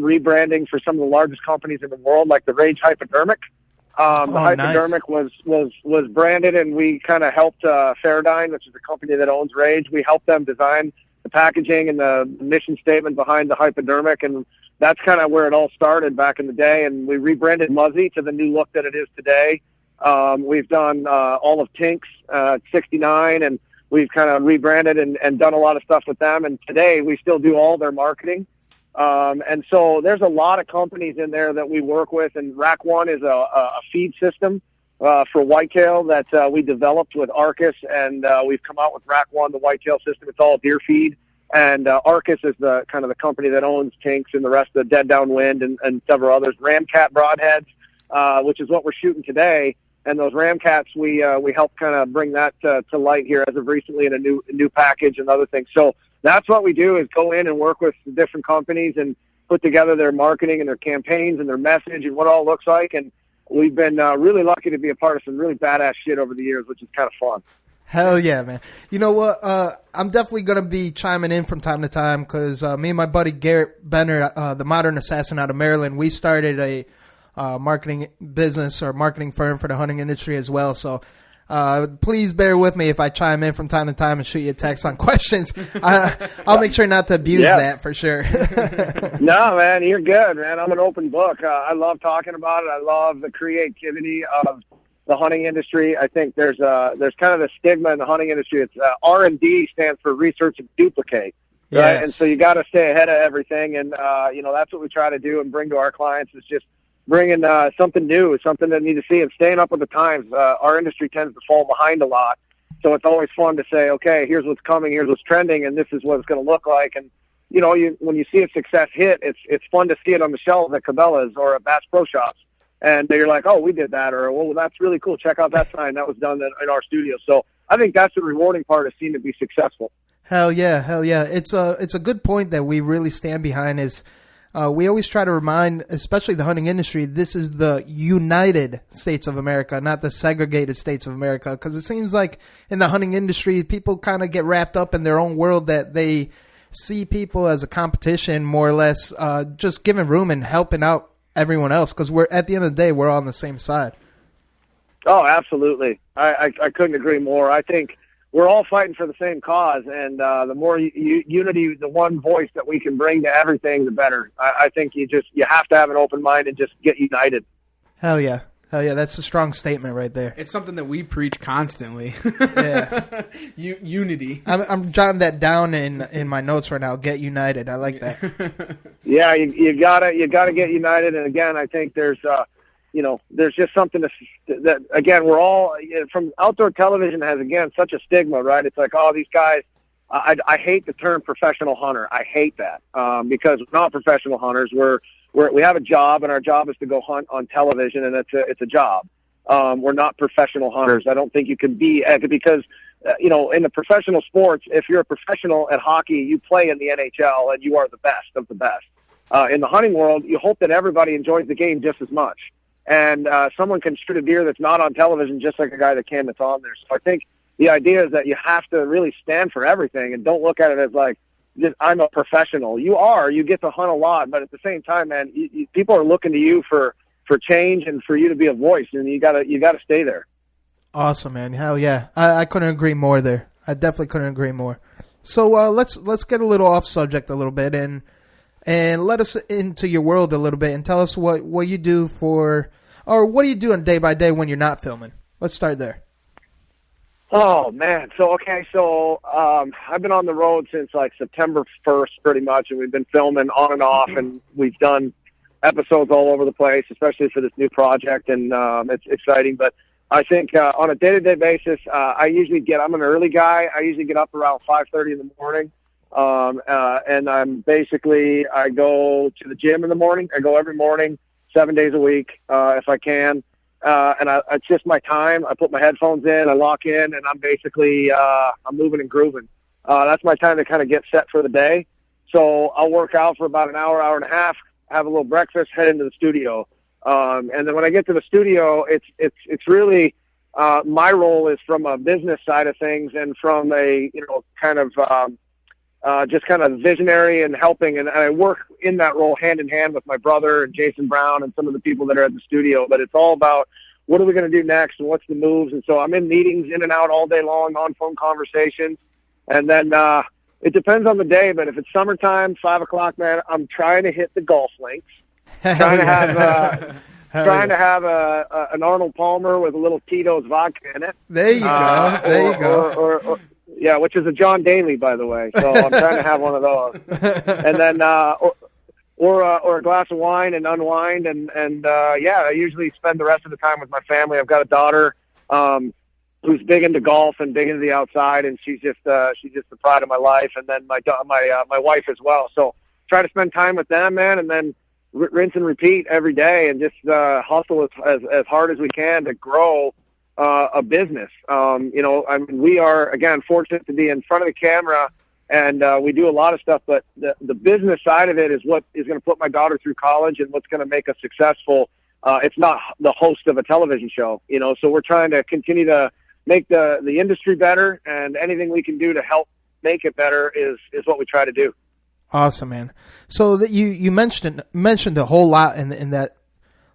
rebranding for some of the largest companies in the world, like the Rage Hypodermic. Hypodermic was branded, and we kind of helped Fairdyne, which is a company that owns Rage. We helped them design the packaging and the mission statement behind the Hypodermic, and that's kind of where it all started back in the day. And we rebranded Muzzy to the new look that it is today. We've done all of Tink's 69, and we've kind of rebranded and done a lot of stuff with them. And today we still do all their marketing. And so there's a lot of companies in there that we work with, and Rack One is a feed system for whitetail that we developed with Arcus, and we've come out with Rack 1, the whitetail system. It's all deer feed. And Arcus is the kind of the company that owns Tinks and the rest of the Dead Downwind and several others. Ramcat broadheads, which is what we're shooting today. And those Ramcats, we helped kind of bring that to light here as of recently in a new package and other things. So that's what we do, is go in and work with different companies and put together their marketing and their campaigns and their message and what it all looks like. And we've been really lucky to be a part of some really badass shit over the years, which is kind of fun. Hell yeah, man. You know what? I'm definitely going to be chiming in from time to time because me and my buddy Garrett Benner, the Modern Assassin out of Maryland, we started a marketing business or marketing firm for the hunting industry as well. So please bear with me if I chime in from time to time and shoot you a text on questions. I'll make sure not to abuse that for sure. No, man, you're good, man. I'm an open book. I love talking about it. I love the creativity of the hunting industry. I think there's kind of a stigma in the hunting industry. It's R&D stands for research and duplicate, right? Yes. And so you got to stay ahead of everything. And that's what we try to do and bring to our clients, is just bringing something new, something that they need to see, and staying up with the times. Our industry tends to fall behind a lot, so it's always fun to say, okay, here's what's coming, here's what's trending, and this is what it's going to look like. And when you see a success hit, it's fun to see it on the shelves at Cabela's or at Bass Pro Shops. And you're like, oh, we did that, or, well, that's really cool. Check out that sign. That was done in our studio. So I think that's the rewarding part, of seeing it be successful. Hell yeah. It's a good point that we really stand behind. Is we always try to remind, especially the hunting industry, this is the United States of America, not the segregated states of America. Because it seems like in the hunting industry, people kind of get wrapped up in their own world, that they see people as a competition, more or less, just giving room and helping out everyone else, because we're, at the end of the day, we're all on the same side. Oh, absolutely. I couldn't agree more. I think we're all fighting for the same cause, and the more unity, the one voice that we can bring to everything, the better. I think you have to have an open mind and just get united. Hell yeah. That's a strong statement right there. It's something that we preach constantly. Yeah. Unity. I'm jotting that down in my notes right now. Get united. I like that. Yeah, you gotta get united. And again, I think there's just something that again, we're all, from outdoor television has, again, such a stigma, right? It's like, oh, these guys, I hate the term professional hunter. I hate that because we're not professional hunters. We have a job, and our job is to go hunt on television, and it's a job. We're not professional hunters. I don't think you can be, because in the professional sports, if you're a professional at hockey, you play in the NHL, and you are the best of the best. In the hunting world, you hope that everybody enjoys the game just as much. And someone can shoot a deer that's not on television just like a guy that can that's on there. So I think the idea is that you have to really stand for everything, and don't look at it as like, I'm a professional. You get to hunt a lot, but at the same time, man, people are looking to you for change and for you to be a voice, and you gotta stay there. Awesome, man. Hell yeah. I couldn't agree more there. I definitely couldn't agree more. So let's get a little off subject a little bit and let us into your world a little bit and tell us what you do what are you doing day by day when you're not filming? Let's start there. Oh, man. So I've been on the road since like September 1st pretty much, and we've been filming on and off, and we've done episodes all over the place, especially for this new project, and it's exciting. But I think on a day-to-day basis, I'm an early guy. I usually get up around 5:30 in the morning, and I go to the gym in the morning. I go every morning, 7 days a week, if I can. It's just my time. I put my headphones in, I lock in, and I'm basically, I'm moving and grooving. That's my time to kind of get set for the day. So I'll work out for about an hour and a half, have a little breakfast, head into the studio. And then when I get to the studio, it's really, my role is from a business side of things and from a, just kind of visionary and helping. And I work in that role hand in hand with my brother and Jason Brown and some of the people that are at the studio. But it's all about what are we going to do next and what's the moves. And so I'm in meetings in and out all day long, on phone conversations. And then it depends on the day. But if it's summertime, 5 o'clock, man, I'm trying to hit the golf links. Trying to have an Arnold Palmer with a little Tito's vodka in it. There you go. Yeah, which is a John Daly, by the way. So I'm trying to have one of those. And then, or a glass of wine and unwind. And I usually spend the rest of the time with my family. I've got a daughter who's big into golf and big into the outside, and she's just the pride of my life. And then my wife as well. So try to spend time with them, man, and then rinse and repeat every day, and just hustle as hard as we can to grow a business. We are, again, fortunate to be in front of the camera, and we do a lot of stuff, but the business side of it is what is going to put my daughter through college and what's going to make us successful. It's not the host of a television show, so we're trying to continue to make the industry better, and anything we can do to help make it better is what we try to do. Awesome, man. So that you mentioned a whole lot in that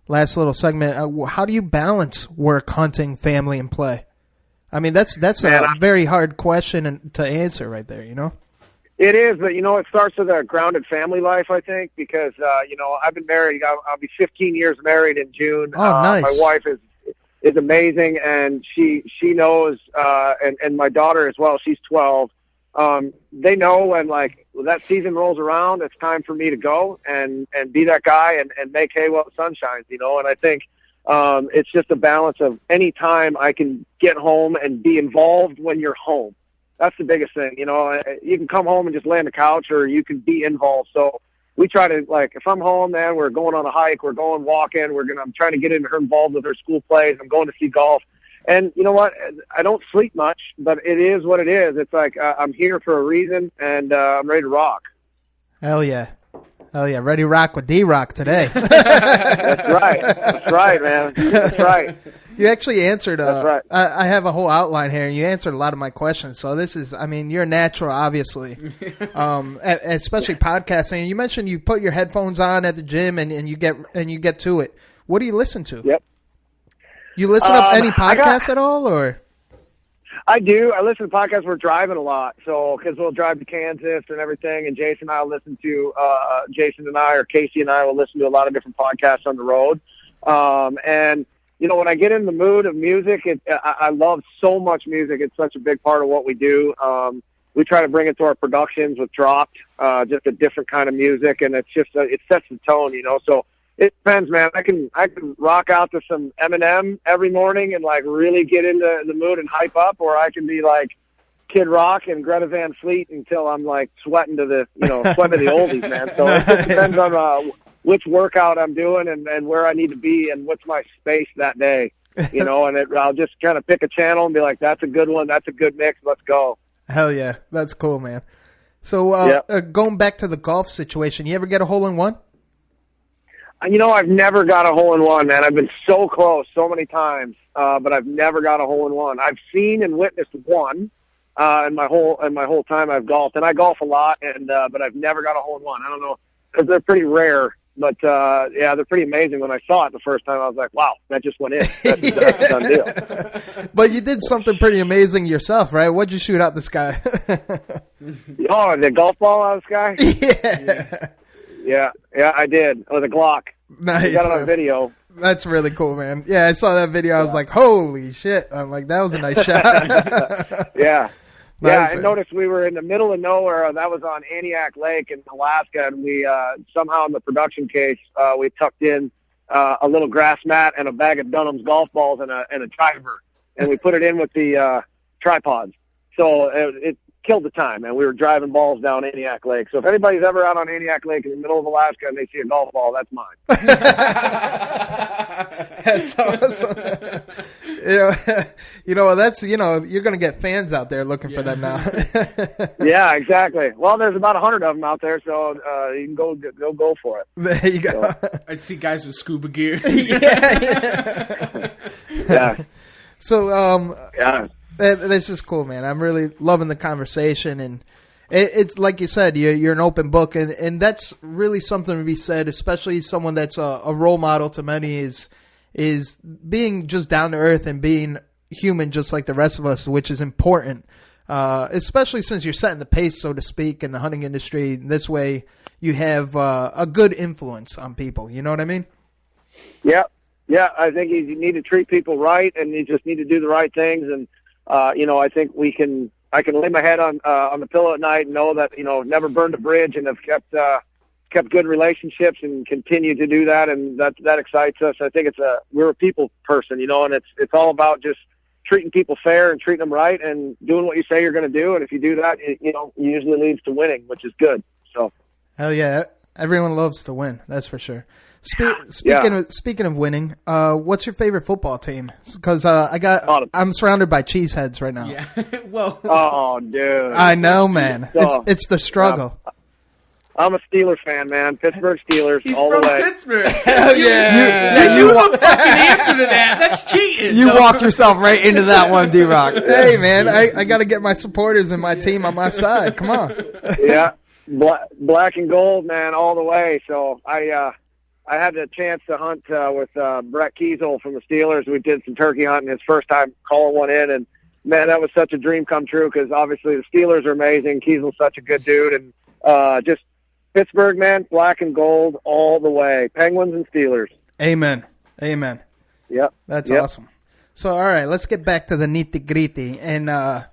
last little segment. How do you balance work, hunting, family, and play? I mean, that's a very hard question to answer right there, It is, but, it starts with a grounded family life, I think, because, I've been married. I'll be 15 years married in June. Oh, nice. My wife is amazing, and she knows, and my daughter as well, she's 12. They know when, that season rolls around, it's time for me to go and be that guy and make hay while the sun shines, and I think it's just a balance of any time I can get home and be involved when you're home. That's the biggest thing. You can come home and just lay on the couch, or you can be involved. So we try to, if I'm home, man, we're going on a hike, we're going walking, I'm trying to get her involved with her school plays. I'm going to see golf. And you know what? I don't sleep much, but it is what it is. It's like I'm here for a reason, and I'm ready to rock. Hell yeah. Ready to rock with D-Rock today. That's right, man. That's right. You actually answered. That's right. I have a whole outline here, and you answered a lot of my questions. So this is, you're a natural, obviously, especially podcasting. You mentioned you put your headphones on at the gym, and you get to it. What do you listen to? Yep. You listen to any podcasts at all, or? I do. I listen to podcasts. We're driving a lot, so because we'll drive to Kansas and everything. And Jason and I will listen to Casey and I will listen to a lot of different podcasts on the road. And when I get in the mood of music, I love so much music. It's such a big part of what we do. We try to bring it to our productions with Dropped, just a different kind of music, and it's just it sets the tone, So it depends, man. I can rock out to some Eminem every morning and really get into the mood and hype up, or I can be like Kid Rock and Greta Van Fleet until I'm sweating to the sweating to the oldies, man. So it just depends on which workout I'm doing and where I need to be and what's my space that day, and I'll just kind of pick a channel and be like, that's a good one, that's a good mix, let's go. Hell yeah, that's cool, man. So going back to the golf situation, you ever get a hole-in-one? I've never got a hole-in-one, man. I've been so close so many times, but I've never got a hole-in-one. I've seen and witnessed one in my whole time I've golfed, and I golf a lot, but I've never got a hole-in-one. I don't know, because they're pretty rare, but they're pretty amazing. When I saw it the first time, I was like, wow, that just went in. That's a done deal. But you did something pretty amazing yourself, right? What'd you shoot out the sky? Oh, the golf ball out of the sky? Yeah, I did. With a Glock. Nice. I got it on video. That's really cool, man. Yeah, I saw that video. I was like, holy shit. I'm like, that was a nice shot. Yeah. Nice, and notice we were in the middle of nowhere. That was on Antioch Lake in Alaska, and we somehow in the production case, we tucked in a little grass mat and a bag of Dunham's golf balls and a driver, and we put it in with the tripods. So it killed the time, and we were driving balls down Antioch Lake. So if anybody's ever out on Antioch Lake in the middle of Alaska and they see a golf ball, that's mine. That's awesome. That's you're gonna get fans out there looking for them now. Yeah, exactly. Well, there's about 100 of them out there, so you can go for it. There you go. So. I see guys with scuba gear. Yeah. So yeah. This is cool, man. I'm really loving the conversation, and it's like you said, you're an open book, and that's really something to be said, especially someone that's a role model to many is being just down to earth and being human just like the rest of us, which is important, especially since you're setting the pace, so to speak, in the hunting industry. This way you have a good influence on people. You know what I mean? Yeah. Yeah, I think you need to treat people right, and you just need to do the right things, and I think I can lay my head on the pillow at night and know that, never burned a bridge and have kept kept good relationships and continue to do that, and that excites us. I think we're a people person, you know, and it's all about just treating people fair and treating them right and doing what you say you're going to do. And if you do that, it usually leads to winning, which is good. So, hell yeah, everyone loves to win. That's for sure. Speaking of winning, what's your favorite football team? Because I'm surrounded by cheeseheads right now. Yeah, well, oh dude, I know, man. It's the struggle. I'm a Steelers fan, man. Pittsburgh Steelers He's all from the way. Pittsburgh. Hell yeah! You the fucking answer to that. That's cheating. You walked yourself right into that one, D-Rock. Hey, man, I got to get my supporters and my team on my side. Come on. Yeah, black and gold, man, all the way. So I had the chance to hunt with Brett Kiesel from the Steelers. We did some turkey hunting his first time calling one in, and man, that was such a dream come true because obviously the Steelers are amazing. Kiesel's such a good dude, and just Pittsburgh, man, black and gold all the way. Penguins and Steelers. Amen. Yep. That's awesome. So, all right, let's get back to the nitty-gritty. And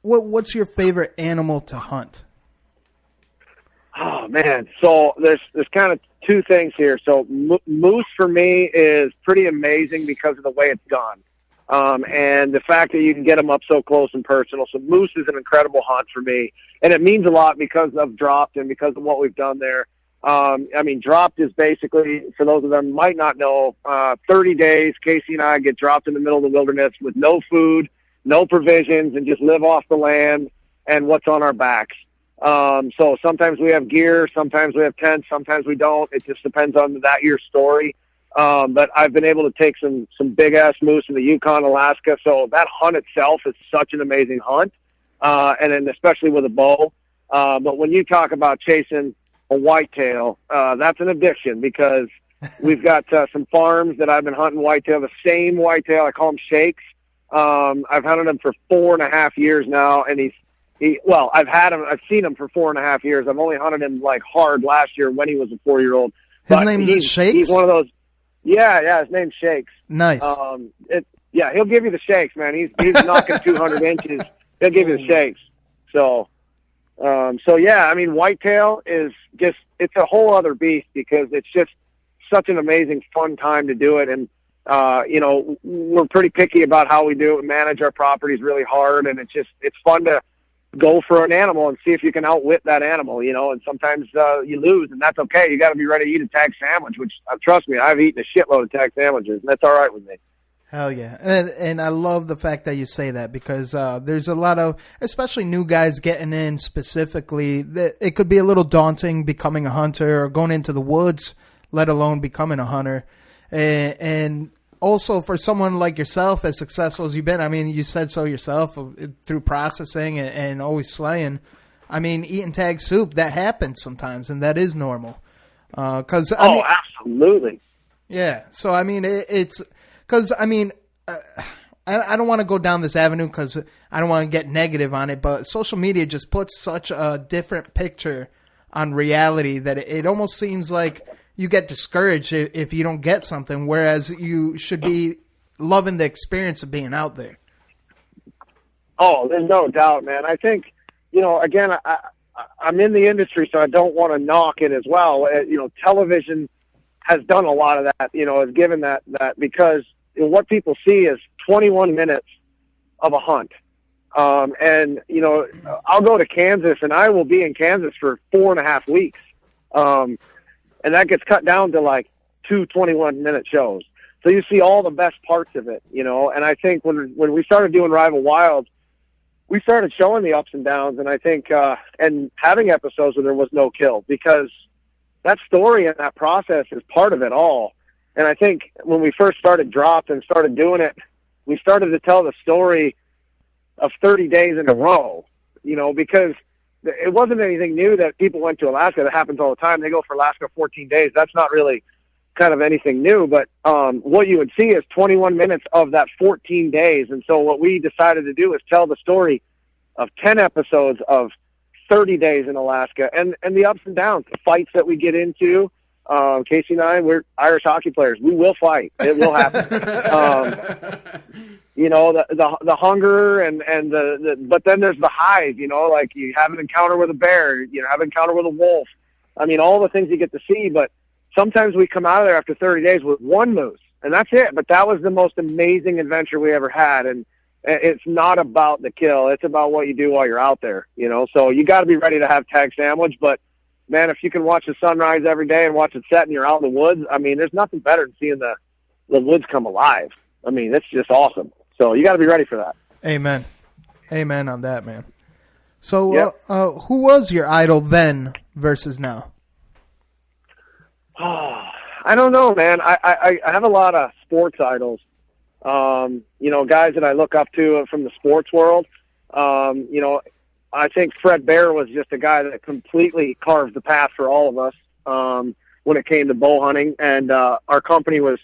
what's your favorite animal to hunt? Oh, man. So there's kind of two things here. So moose for me is pretty amazing because of the way it's done. And the fact that you can get them up so close and personal. So moose is an incredible hunt for me. And it means a lot because of Dropped and because of what we've done there. Dropped is basically, for those of them who might not know, 30 days, Casey and I get dropped in the middle of the wilderness with no food, no provisions, and just live off the land and what's on our backs. So sometimes we have gear, sometimes we have tents, sometimes we don't. It just depends on that year's story. But I've been able to take some big-ass moose in the Yukon, Alaska. So that hunt itself is such an amazing hunt, and then especially with a bow. But when you talk about chasing a whitetail, that's an addiction because we've got some farms that I've been hunting whitetail, the same whitetail. I call them shakes. I've hunted him for 4.5 years now, and I've seen him for 4.5 years. I've only hunted him like hard last year when he was a 4-year-old. His name is Shakes? He's one of those. Yeah, his name's Shakes. Nice. He'll give you the shakes, man. He's knocking 200 inches. He'll give you the shakes. So whitetail is just, it's a whole other beast because it's just such an amazing, fun time to do it. And, we're pretty picky about how we do it. We manage our properties really hard, and it's fun to go for an animal and see if you can outwit that animal, and sometimes you lose, and that's okay. You got to be ready to eat a tag sandwich, which, trust me, I've eaten a shitload of tag sandwiches, and that's all right with me. Hell yeah. And I love the fact that you say that because there's a lot of, especially new guys getting in specifically, that it could be a little daunting becoming a hunter or going into the woods, let alone becoming a hunter. And also for someone like yourself, as successful as you've been, you said so yourself through processing and always slaying. Eating tag soup, that happens sometimes, and that is normal. Absolutely. Yeah. So, it's because, I don't want to go down this avenue because I don't want to get negative on it, but social media just puts such a different picture on reality that it almost seems like you get discouraged if you don't get something, whereas you should be loving the experience of being out there. Oh, there's no doubt, man. I think, again, I'm in the industry, so I don't want to knock it as well. Television has done a lot of that, has given that because what people see is 21 minutes of a hunt. I'll go to Kansas, and I will be in Kansas for 4.5 weeks. And that gets cut down to like 2 21-minute shows. So you see all the best parts of it, and I think when we started doing Rival Wild, we started showing the ups and downs, and I think, and having episodes where there was no kill, because that story and that process is part of it all. And I think when we first started Dropped and started doing it, we started to tell the story of 30 days in a row, because it wasn't anything new that people went to Alaska. That happens all the time. They go for Alaska 14 days. That's not really kind of anything new, but what you would see is 21 minutes of that 14 days. And so what we decided to do is tell the story of 10 episodes of 30 days in Alaska and the ups and downs, the fights that we get into. Casey and I, we're Irish hockey players. We will fight. It will happen. The hunger and but then there's the highs, like you have an encounter with a bear, you have an encounter with a wolf. I mean, all the things you get to see, but sometimes we come out of there after 30 days with one moose, and that's it. But that was the most amazing adventure we ever had, and it's not about the kill. It's about what you do while you're out there, you know. So you got to be ready to have tag sandwich, but, man, if you can watch the sunrise every day and watch it set and you're out in the woods, I mean, there's nothing better than seeing the woods come alive. I mean, it's just awesome. So you got to be ready for that. Amen. Amen on that, man. So who was your idol then versus now? I don't know, man. I have a lot of sports idols. You know, guys that I look up to from the sports world. You know, I think Fred Bear was just a guy that completely carved the path for all of us when it came to bow hunting, and our company was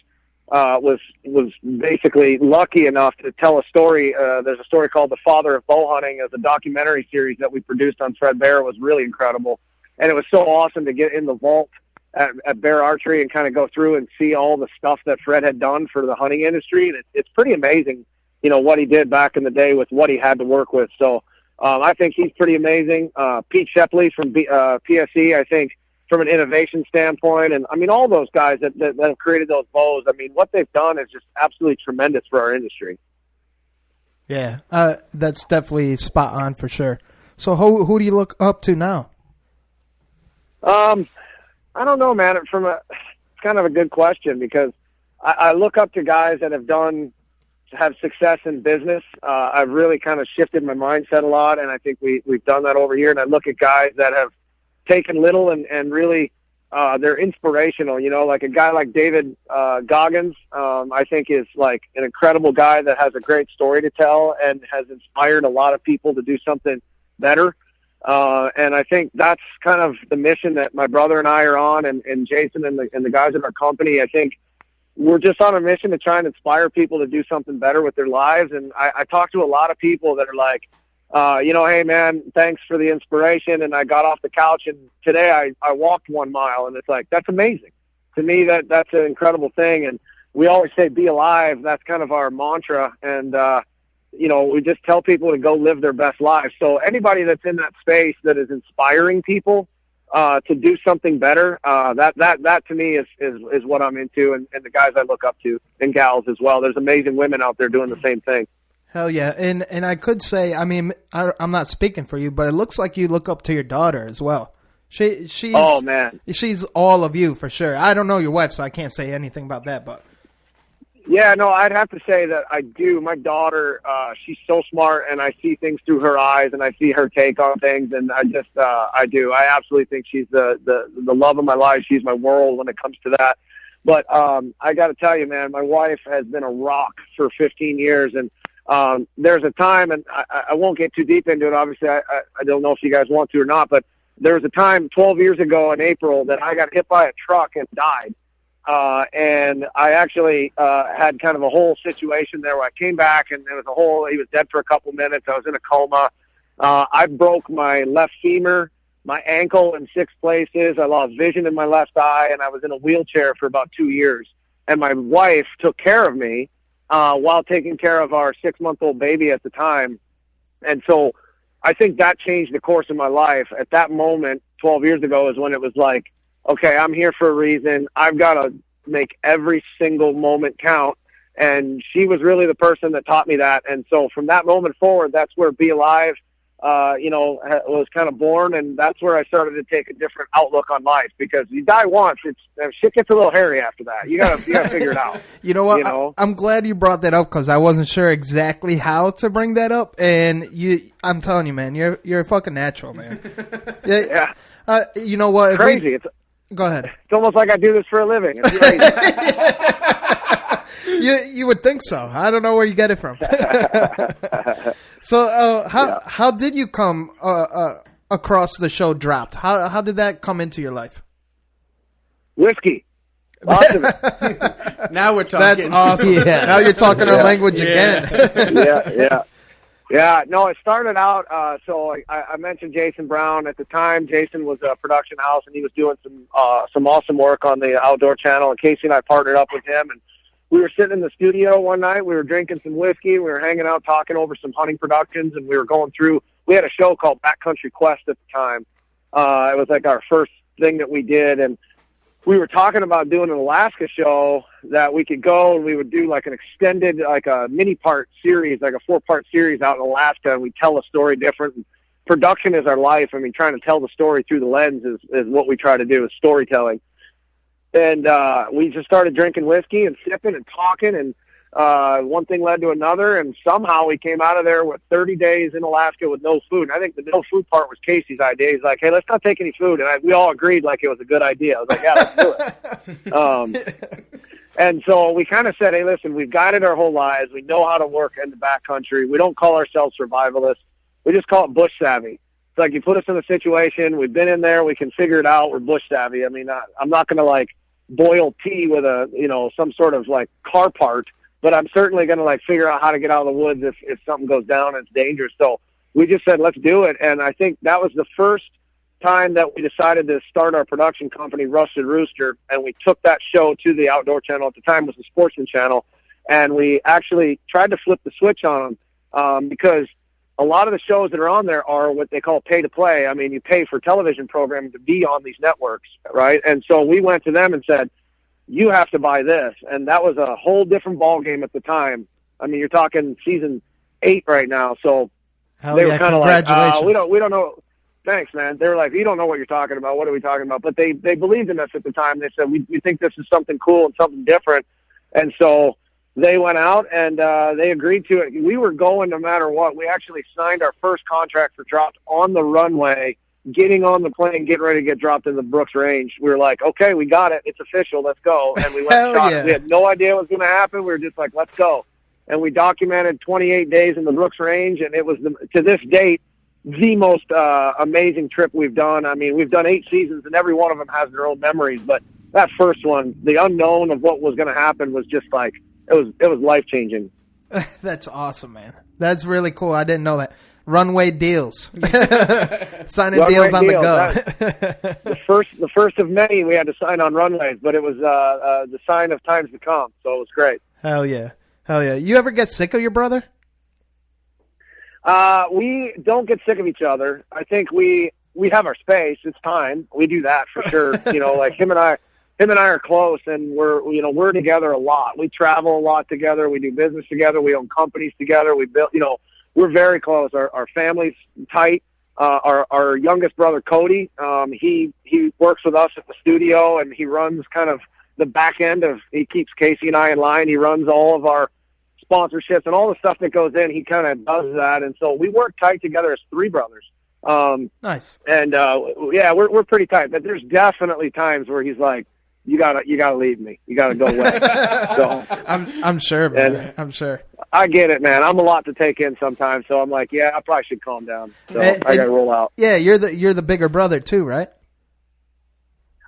basically lucky enough to tell a story. There's a story called "The Father of Bow Hunting" as a documentary series that we produced on Fred Bear. It was really incredible, and it was so awesome to get in the vault at Bear Archery and kind of go through and see all the stuff that Fred had done for the hunting industry. And it's pretty amazing, you know, what he did back in the day with what he had to work with. So I think he's pretty amazing. Pete Shepley from PSE, I think, from an innovation standpoint. And, I mean, all those guys that have created those bows, I mean, what they've done is just absolutely tremendous for our industry. Yeah, that's definitely spot on for sure. So who do you look up to now? I don't know, man. It's kind of a good question because I look up to guys that have success in business. I've really kind of shifted my mindset a lot, and I think we've done that over here. And I look at guys that have taken little and really they're inspirational. You know, like a guy like David Goggins, I think is like an incredible guy that has a great story to tell and has inspired a lot of people to do something better. And I think that's kind of the mission that my brother and I are on, and Jason and the guys at our company. I think we're just on a mission to try and inspire people to do something better with their lives. And I talk to a lot of people that are like, you know, hey, man, thanks for the inspiration. And I got off the couch, and today I walked 1 mile. And it's like, that's amazing. To me, that's an incredible thing. And we always say, be alive. That's kind of our mantra. And, you know, we just tell people to go live their best lives. So anybody that's in that space that is inspiring people to do something better, that to me is what I'm into, and the guys I look up to, and gals as well. There's amazing women out there doing the same thing. Hell yeah. And I could say, I mean, I'm not speaking for you, but it looks like you look up to your daughter as well. She's oh, man. She's all of you for sure. I don't know your wife, so I can't say anything about that, but. Yeah, no, I'd have to say that I do. My daughter, she's so smart, and I see things through her eyes, and I see her take on things, and I do. I absolutely think she's the love of my life. She's my world when it comes to that. But I got to tell you, man, my wife has been a rock for 15 years, and there's a time, and I won't get too deep into it. Obviously, I don't know if you guys want to or not, but there was a time 12 years ago in April that I got hit by a truck and died. And I actually had kind of a whole situation there where I came back, and there was he was dead for a couple minutes. I was in a coma. I broke my left femur, my ankle in 6 places. I lost vision in my left eye, and I was in a wheelchair for about 2 years. And my wife took care of me while taking care of our 6-month-old baby at the time. And so I think that changed the course of my life. At that moment, 12 years ago, is when it was like, okay, I'm here for a reason. I've got to make every single moment count. And she was really the person that taught me that. And so from that moment forward, that's where Be Alive, was kind of born. And that's where I started to take a different outlook on life, because you die once. Shit gets a little hairy after that. You gotta figure it out. You know what? I'm glad you brought that up, because I wasn't sure exactly how to bring that up. And I'm telling you, man, you're a fucking natural, man. Yeah. You know what? Crazy. Go ahead. It's almost like I do this for a living. It's crazy. You would think so. I don't know where you get it from. So how did you come across the show Dropped? How did that come into your life? Whiskey. Lots of it. Now we're talking. That's awesome. Yeah. Now you're talking our language again. Yeah, no, it started out, so I mentioned Jason Brown. At the time, Jason was a production house, and he was doing some awesome work on the Outdoor Channel, and Casey and I partnered up with him, and we were sitting in the studio one night. We were drinking some whiskey. We were hanging out, talking over some hunting productions, and we were going through – we had a show called Backcountry Quest at the time. It was like our first thing that we did. And we were talking about doing an Alaska show that we could go and we would do like an extended, like a mini part series, like a 4-part series out in Alaska, and we tell a story different. And production is our life. I mean, trying to tell the story through the lens is what we try to do, is storytelling. And we just started drinking whiskey and sipping and talking, and one thing led to another, and somehow we came out of there with 30 days in Alaska with no food. And I think the no food part was Casey's idea. He's like, hey, let's not take any food. And we all agreed like it was a good idea. I was like, yeah, let's do it. And so we kind of said, hey, listen, we've guided our whole lives. We know how to work in the backcountry. We don't call ourselves survivalists. We just call it bush savvy. It's like you put us in a situation, we've been in there, we can figure it out, we're bush savvy. I mean, I'm not going to like boil tea with some sort of like car part, but I'm certainly going to like figure out how to get out of the woods if something goes down and it's dangerous. So we just said, let's do it. And I think that was the first time that we decided to start our production company, Rusted Rooster, and we took that show to the Outdoor Channel. At the time it was the Sportsman Channel, and we actually tried to flip the switch on them because a lot of the shows that are on there are what they call pay to play. I mean, you pay for television programming to be on these networks, right? And so we went to them and said, you have to buy this. And that was a whole different ball game at the time. I mean, you're talking season 8 right now. So they were kind of like, we don't know. Thanks, man. They were like, you don't know what you're talking about. What are we talking about? But they believed in us at the time. They said, we think this is something cool and something different. And so they went out and they agreed to it. We were going no matter what. We actually signed our first contract for dropped on the runway, getting on the plane, getting ready to get dropped in the Brooks Range. We were like, okay, we got it. It's official. Let's go. And we went and shot it. We had no idea what was going to happen. We were just like, let's go. And we documented 28 days in the Brooks Range, and it was, to this date, the most amazing trip we've done. I mean, we've done 8 seasons, and every one of them has their own memories. But that first one, the unknown of what was going to happen was just like, it was life-changing. That's awesome, man. That's really cool. I didn't know that. Runway Deals. Signing deals on the go. The first of many we had to sign on runways, but it was the sign of times to come, so it was great. Hell yeah. Hell yeah. You ever get sick of your brother? We don't get sick of each other. I think we have our space. It's time. We do that for sure. Like him and I are close, and we're together a lot. We travel a lot together. We do business together. We own companies together. We build, we're very close. Our family's tight. Our youngest brother, Cody, he works with us at the studio, and he runs kind of the back end he keeps Casey and I in line. He runs all of our sponsorships and all the stuff that goes in. He kind of does that. And so we work tight together as 3 brothers. Nice. And, we're pretty tight, but there's definitely times where he's like, you gotta leave me. You gotta go away. So I'm sure, man. I'm sure. I get it, man. I'm a lot to take in sometimes. So I'm like, yeah, I probably should calm down. So I gotta roll out. Yeah. You're the bigger brother too, right?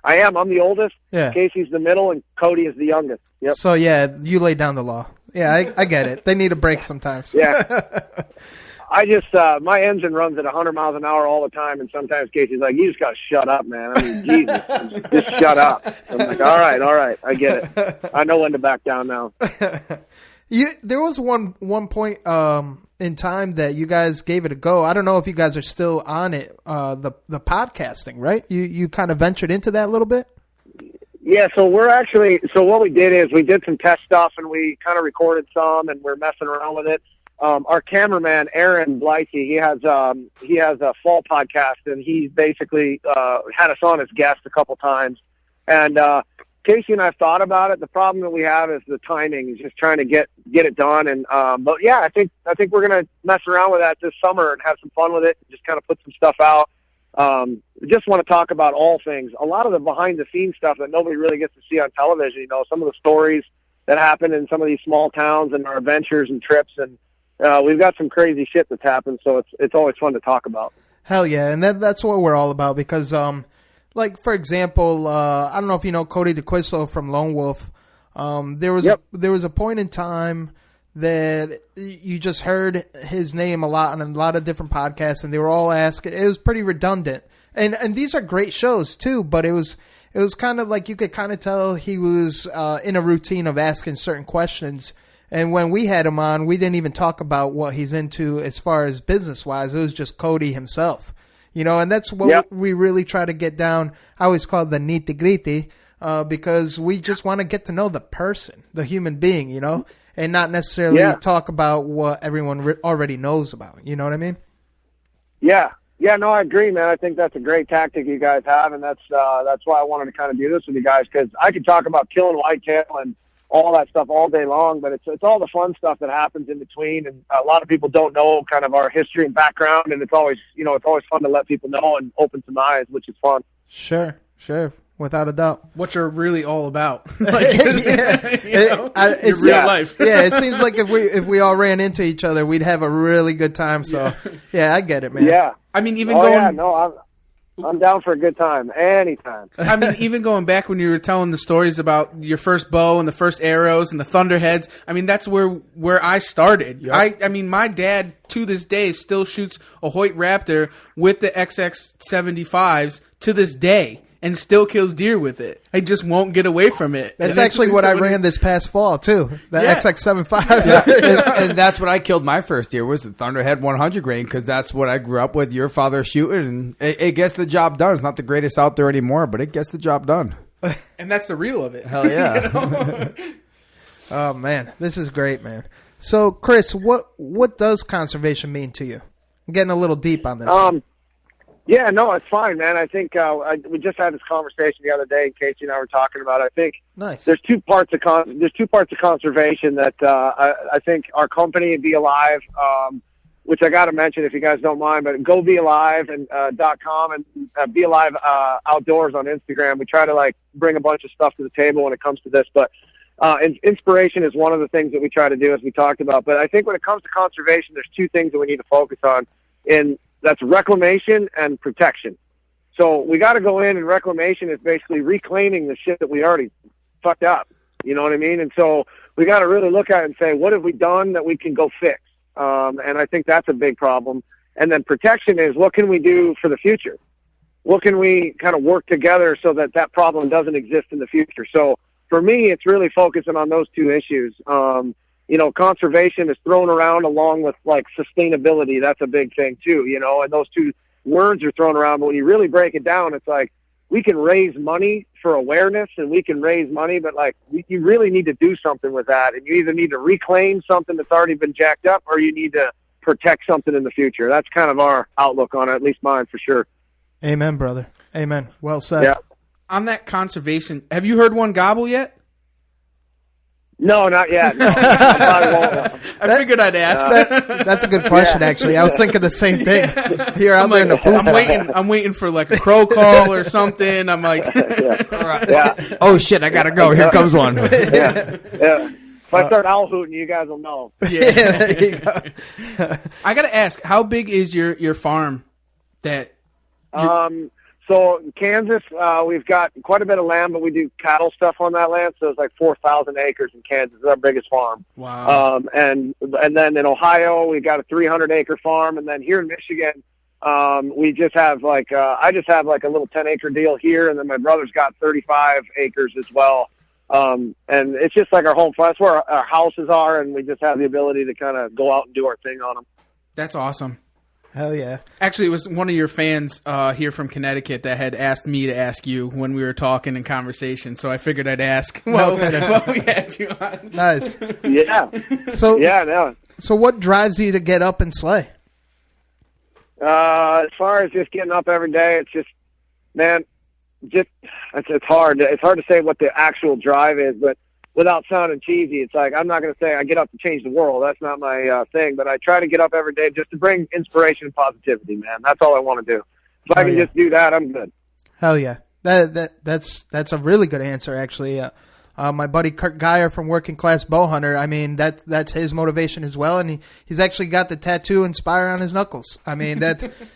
I am. I'm the oldest. Yeah. Casey's the middle, and Cody is the youngest. Yep. So yeah, you lay down the law. Yeah, I get it. They need a break sometimes. Yeah. I just, my engine runs at 100 miles an hour all the time, and sometimes Casey's like, you just got to shut up, man. I mean, Jesus, just shut up. I'm like, all right, I get it. I know when to back down now. There was one point in time that you guys gave it a go. I don't know if you guys are still on it, the podcasting, right? You kind of ventured into that a little bit? Yeah, so what we did is we did some test stuff, and we kind of recorded some, and we're messing around with it. Our cameraman, Aaron Blythe, he has a fall podcast, and he basically had us on as guests a couple times. And Casey and I thought about it. The problem that we have is the timing, is just trying to get it done. And but yeah, I think we're gonna mess around with that this summer and have some fun with it. Just kind of put some stuff out. Just want to talk about all things. A lot of the behind the scenes stuff that nobody really gets to see on television. Some of the stories that happen in some of these small towns and our adventures and trips, and we've got some crazy shit that's happened. So it's always fun to talk about. Hell yeah, and that's what we're all about because, like for example, I don't know if you know Cody DeQuisto from Lone Wolf. There was a point in time that you just heard his name a lot on a lot of different podcasts, and they were all asking. It was pretty redundant, and these are great shows too. But it was kind of like you could kind of tell he was in a routine of asking certain questions. And when we had him on, we didn't even talk about what he's into as far as business wise. It was just Cody himself, You know, and that's what we really try to get down. I always call it the nitty-gritty because we just want to get to know the person, the human being, you know, and not necessarily talk about what everyone already knows about. You know what I mean? Yeah. Yeah, no, I agree, man. I think that's a great tactic you guys have, and that's why I wanted to kind of do this with you guys, because I could talk about killing whitetail and all that stuff all day long, but it's all the fun stuff that happens in between, and a lot of people don't know kind of our history and background, and it's always fun to let people know and open some eyes, which is fun. Sure, without a doubt. What you're really all about. It's real life. Yeah, it seems like if we all ran into each other, we'd have a really good time. So, yeah I get it, man. Yeah. I mean, even going... Yeah, no, I'm down for a good time, anytime. I mean, even going back when you were telling the stories about your first bow and the first arrows and the thunderheads, I mean, that's where I started. Yep. I mean, my dad, to this day, still shoots a Hoyt Raptor with the XX75s to this day. And still kills deer with it. I just won't get away from it. That's actually what I ran this past fall too. The XX75. And that's what I killed my first deer was the Thunderhead 100 grain because that's what I grew up with. Your father shooting, and it gets the job done. It's not the greatest out there anymore, but it gets the job done. And that's the real of it. Hell yeah! You know? Oh man, this is great, man. So, Chris, what does conservation mean to you? I'm getting a little deep on this. Yeah, no, it's fine, man. I think we just had this conversation the other day, and Casey and I were talking about. I think there's two parts of conservation that I think our company, Be Alive, which I got to mention if you guys don't mind, but go BeAlive and .com and Be Alive Outdoors on Instagram. We try to bring a bunch of stuff to the table when it comes to this, but inspiration is one of the things that we try to do, as we talked about. But I think when it comes to conservation, there's two things that we need to focus on. That's reclamation and protection. So we got to go in, and reclamation is basically reclaiming the shit that we already fucked up. You know what I mean? And so we got to really look at it and say, what have we done that we can go fix? And I think that's a big problem. And then protection is, what can we do for the future? What can we kind of work together so that problem doesn't exist in the future? So for me, it's really focusing on those two issues. Conservation is thrown around along with sustainability. That's a big thing too, and those two words are thrown around. But when you really break it down, it's like we can raise money for awareness and we can raise money, but you really need to do something with that. And you either need to reclaim something that's already been jacked up or you need to protect something in the future. That's kind of our outlook on it, at least mine for sure. Amen, brother. Amen. Well said. Yeah. On that conservation, have you heard one gobble yet? No, not yet. No. I figured I'd ask. That's a good question, actually. I was thinking the same thing. You're out there in the food. I'm waiting for a crow call or something. I'm like, oh shit, I gotta go. Here comes one. Yeah. If I start owl hooting, you guys will know. Yeah, there you go. I gotta ask, how big is your farm? So in Kansas, we've got quite a bit of land, but we do cattle stuff on that land. So it's 4,000 acres in Kansas. It's our biggest farm. Wow. And then in Ohio, we've got a 300-acre farm. And then here in Michigan, we just have I just have a little 10-acre deal here. And then my brother's got 35 acres as well. And it's just our home farm. That's where our houses are. And we just have the ability to kind of go out and do our thing on them. That's awesome. Hell yeah. Actually, it was one of your fans here from Connecticut that had asked me to ask you when we were talking in conversation, so I figured I'd ask while we had you on. Nice. Yeah. So what drives you to get up and slay? As far as just getting up every day, it's just, man, it's hard. It's hard to say what the actual drive is, but without sounding cheesy, it's I'm not going to say I get up to change the world. That's not my thing, but I try to get up every day just to bring inspiration and positivity, man. That's all I want to do. If I can just do that, I'm good. Hell yeah. That's a really good answer, actually. My buddy Kurt Geyer from Working Class Bowhunter, I mean, that's his motivation as well, and he's actually got the tattoo Inspire on his knuckles. I mean,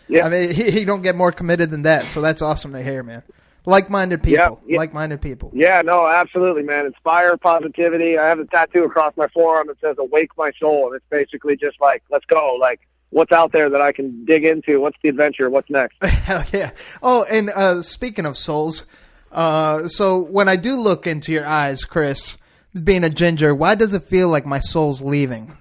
he don't get more committed than that, so that's awesome to hear, man. Like-minded people. Yeah. Like-minded people. Yeah, no, absolutely, man. Inspire positivity. I have a tattoo across my forearm that says "Awake my soul," and it's basically just let's go. What's out there that I can dig into? What's the adventure? What's next? Hell yeah. Oh, and speaking of souls, so when I do look into your eyes, Chris, being a ginger, why does it feel like my soul's leaving?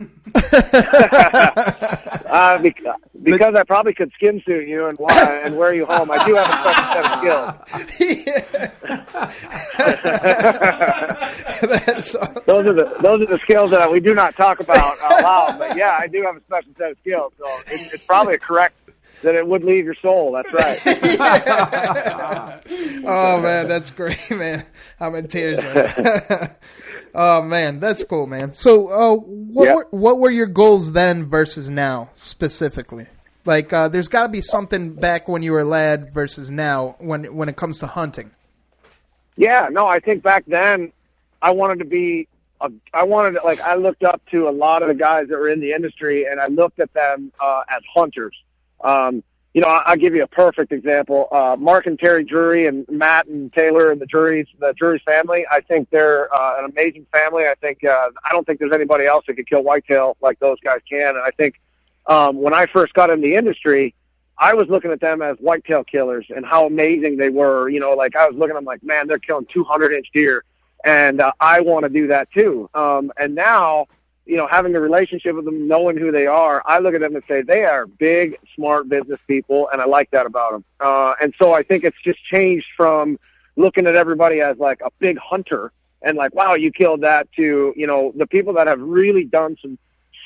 Because I probably could skin suit you and wear you home. I do have a special set of skills. Awesome. Those are the skills that we do not talk about out loud. But yeah, I do have a special set of skills. So it's probably correct that it would leave your soul. That's right. Oh man, that's great, man. I'm in tears right now. Oh man, that's cool, man. So, what were your goals then versus now specifically? Like, there's got to be something back when you were a lad versus now when it comes to hunting. Yeah, no, I think back then I looked up to a lot of the guys that were in the industry, and I looked at them as hunters. I'll give you a perfect example. Mark and Terry Drury and Matt and Taylor and the Drury's family, I think they're an amazing family. I don't think there's anybody else that could kill whitetail like those guys can. And I think when I first got in the industry, I was looking at them as whitetail killers and how amazing they were. I was looking at them like, man, they're killing 200-inch deer, and I want to do that too. And now, having a relationship with them, knowing who they are, I look at them and say they are big, smart business people, and I like that about them. And so I think it's just changed from looking at everybody as like a big hunter and like, wow, you killed that, to, the people that have really done some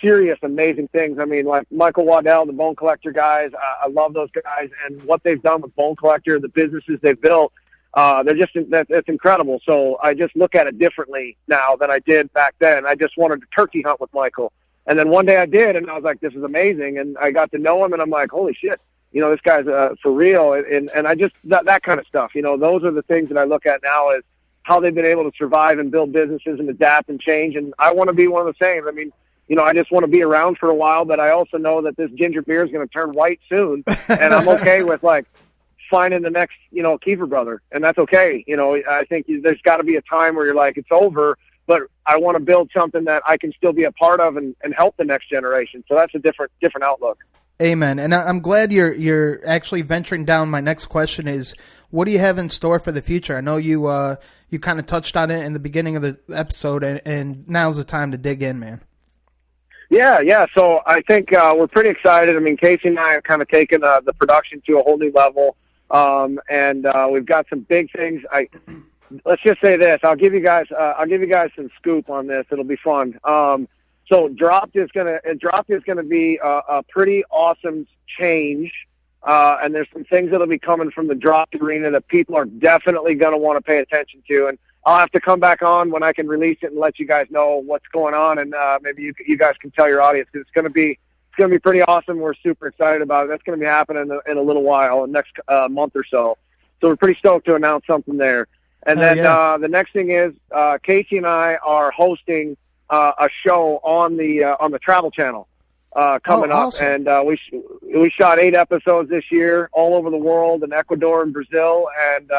serious, amazing things. I mean, like Michael Waddell, the Bone Collector guys, I love those guys, and what they've done with Bone Collector, the businesses they've built, it's incredible. So I just look at it differently now than I did back then. I just wanted to turkey hunt with Michael. And then one day I did, and I was like, this is amazing. And I got to know him, and I'm like, holy shit, this guy's for real. And I just, that kind of stuff, those are the things that I look at now as how they've been able to survive and build businesses and adapt and change. And I want to be one of the same. I mean, I just want to be around for a while, but I also know that this ginger beer is going to turn white soon. And I'm okay with like finding the next, Keefer brother, and that's okay. I think there's got to be a time where you're like, it's over, but I want to build something that I can still be a part of and help the next generation. So that's a different outlook. Amen. And I'm glad you're actually venturing down. My next question is, what do you have in store for the future? I know you kind of touched on it in the beginning of the episode, and now's the time to dig in, man. Yeah. So I think we're pretty excited. I mean, Casey and I have kind of taken the production to a whole new level. And we've got some big things. Let's just say this. I'll give you guys some scoop on this. It'll be fun. So Dropped is gonna be a pretty awesome change. And there's some things that'll be coming from the Dropped arena that people are definitely gonna want to pay attention to. And I'll have to come back on when I can release it and let you guys know what's going on. And maybe you guys can tell your audience, because it's gonna be pretty awesome. We're super excited about it. That's going to be happening in a little while, next month or so. So we're pretty stoked to announce something there. And then the next thing is Casey and I are hosting a show on the Travel Channel coming up. And we shot 8 episodes this year all over the world, in Ecuador and Brazil, and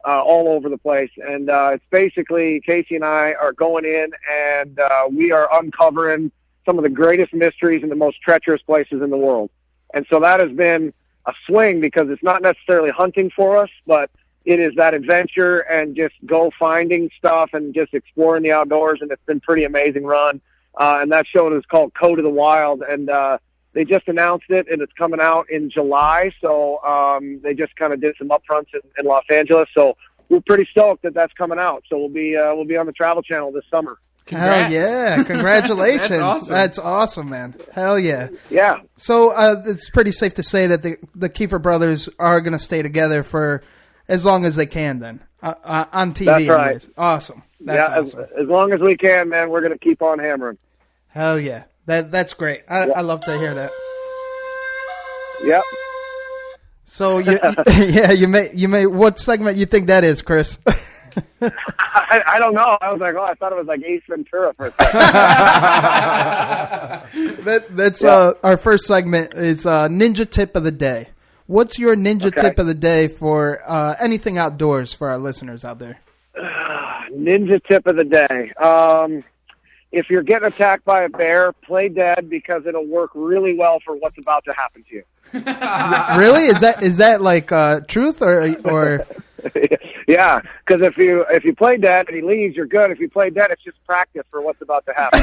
all over the place. And it's basically Casey and I are going in, and we are uncovering some of the greatest mysteries in the most treacherous places in the world. And so that has been a swing, because it's not necessarily hunting for us, but it is that adventure and just go finding stuff and just exploring the outdoors. And it's been pretty amazing run. And that show is called Code of the Wild. And they just announced it, and it's coming out in July. So they just kind of did some upfronts in Los Angeles. So we're pretty stoked that that's coming out. So we'll be on the Travel Channel this summer. Congrats. Hell yeah. Congratulations. That's awesome, man. Hell yeah. Yeah. So it's pretty safe to say that the Keefer brothers are going to stay together for as long as they can then, on TV. That's right. Anyways. Awesome. That's awesome. As long as we can, man, we're going to keep on hammering. Hell yeah. That's great. I love to hear that. Yep. So, you may, what segment you think that is, Chris? I don't know. I was like, I thought it was like Ace Ventura for a second. That's our first segment is Ninja Tip of the Day. What's your ninja tip of the day for anything outdoors for our listeners out there? Ninja tip of the day. If you're getting attacked by a bear, play dead, because it'll work really well for what's about to happen to you. Really? Is that like truth or? Yeah, because if you play dead and he leaves, you're good. If you play dead, it's just practice for what's about to happen.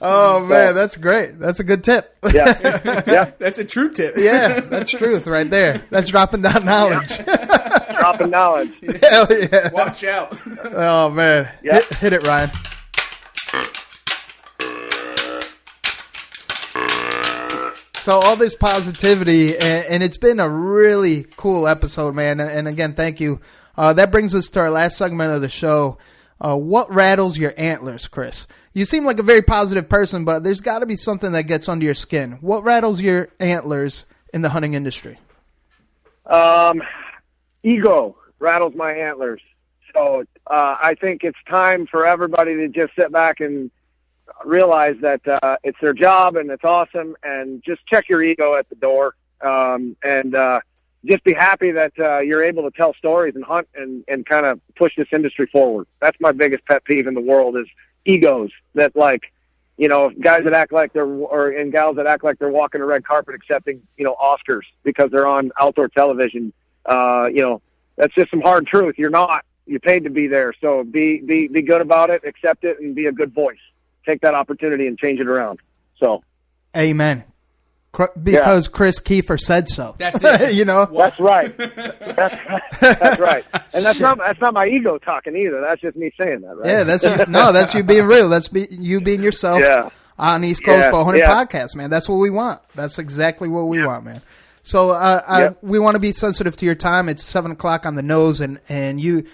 Oh man, that's great. That's a good tip. Yeah, yeah, that's a true tip. Yeah, that's truth right there. That's dropping down knowledge. Dropping knowledge. Hell yeah. Watch out. Oh man, Yeah. hit it, Ryan. So all this positivity, and it's been a really cool episode, man. And again, thank you. That brings us to our last segment of the show. What rattles your antlers, Chris? You seem like a very positive person, but there's got to be something that gets under your skin. What rattles your antlers in the hunting industry? Ego rattles my antlers. So I think it's time for everybody to just sit back and realize that it's their job and it's awesome, and just check your ego at the door, and just be happy that you're able to tell stories and hunt and kind of push this industry forward. That's my biggest pet peeve in the world is egos that, like, you know, guys that act like and gals that act like they're walking a red carpet accepting, you know, Oscars because they're on outdoor television. You know, that's just some hard truth. You're not. You're paid to be there. So be good about it, accept it, and be a good voice. Take that opportunity and change it around. So, amen. Because Chris Keefer said so. That's it. You know, that's right. That's right. And that's not my ego talking either. That's just me saying that. Right? Yeah, that's you being real. That's you being yourself. Yeah. On East Coast Bowhunting Yeah. Podcast, man. That's what we want. That's exactly what we want, man. So we want to be sensitive to your time. It's 7:00 on the nose, and you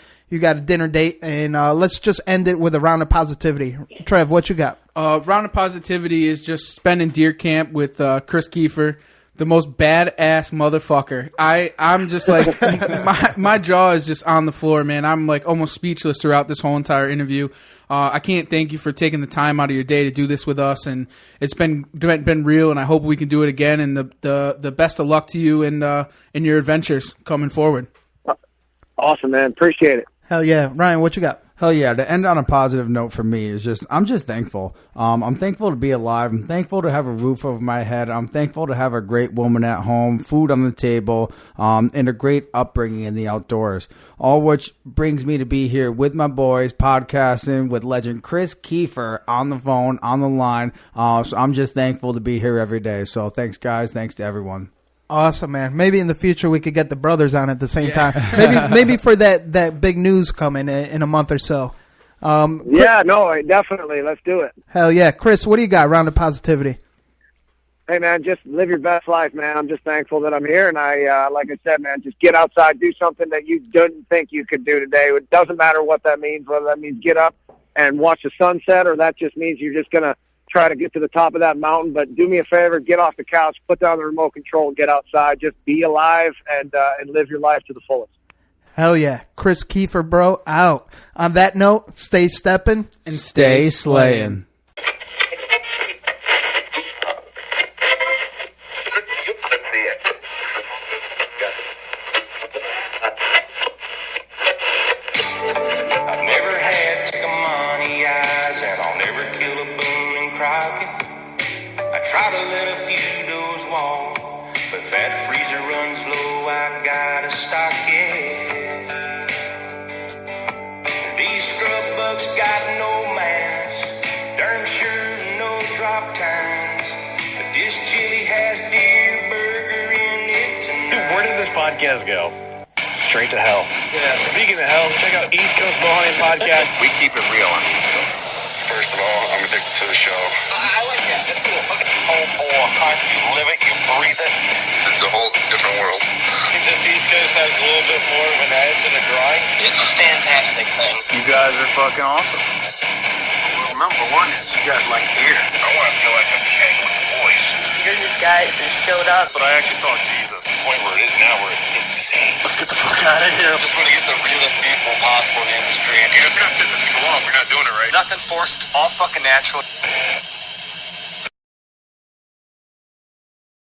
got a dinner date, and let's just end it with a round of positivity. Trev, what you got? Round of positivity is just spending deer camp with Chris Keefer, the most badass motherfucker. I'm just like, my jaw is just on the floor, man. I'm like almost speechless throughout this whole entire interview. I can't thank you for taking the time out of your day to do this with us, and it's been real, and I hope we can do it again, and the best of luck to you in your adventures coming forward. Awesome, man. Appreciate it. Hell yeah. Ryan, what you got? Hell yeah. To end on a positive note for me is I'm just thankful. I'm thankful to be alive. I'm thankful to have a roof over my head. I'm thankful to have a great woman at home, food on the table, and a great upbringing in the outdoors. All which brings me to be here with my boys, podcasting with legend Chris Keefer on the phone, on the line. So I'm just thankful to be here every day. So thanks, guys. Thanks to everyone. Awesome, man. Maybe in the future we could get the brothers on at the same time. Maybe for that big news coming in a month or so. Definitely. Let's do it. Hell yeah. Chris, what do you got? Round of positivity. Hey, man, just live your best life, man. I'm just thankful that I'm here, and I, like I said, man, just get outside, do something that you didn't think you could do today. It doesn't matter what that means, whether that means get up and watch the sunset, or that just means you're just going to try to get to the top of that mountain. But do me a favor, get off the couch, put down the remote control, and get outside. Just be alive and live your life to the fullest. Hell yeah. Chris Keefer, bro, out. On that note, stay stepping and stay slaying. Podcast go straight to hell. Yeah, speaking of hell, check out East Coast Bowhunting Podcast. We keep it real on East Coast. First of all, I'm addicted to the show. I like that. That's cool. Whole hunt, you live it, you breathe it. It's a whole different world. Just East Coast has a little bit more of an edge and a grind. It's a fantastic thing. You guys are fucking awesome. Well, number one is you guys like beer. I want to feel like I'm hanging with the boys. You're the guys that showed up. But I actually saw Jesus. The point where it is now, where it's insane. Let's get the fuck out of here. Just want to get the realest people possible in the industry. And it's not pissing people off. We're not doing it right. Nothing forced. All fucking natural.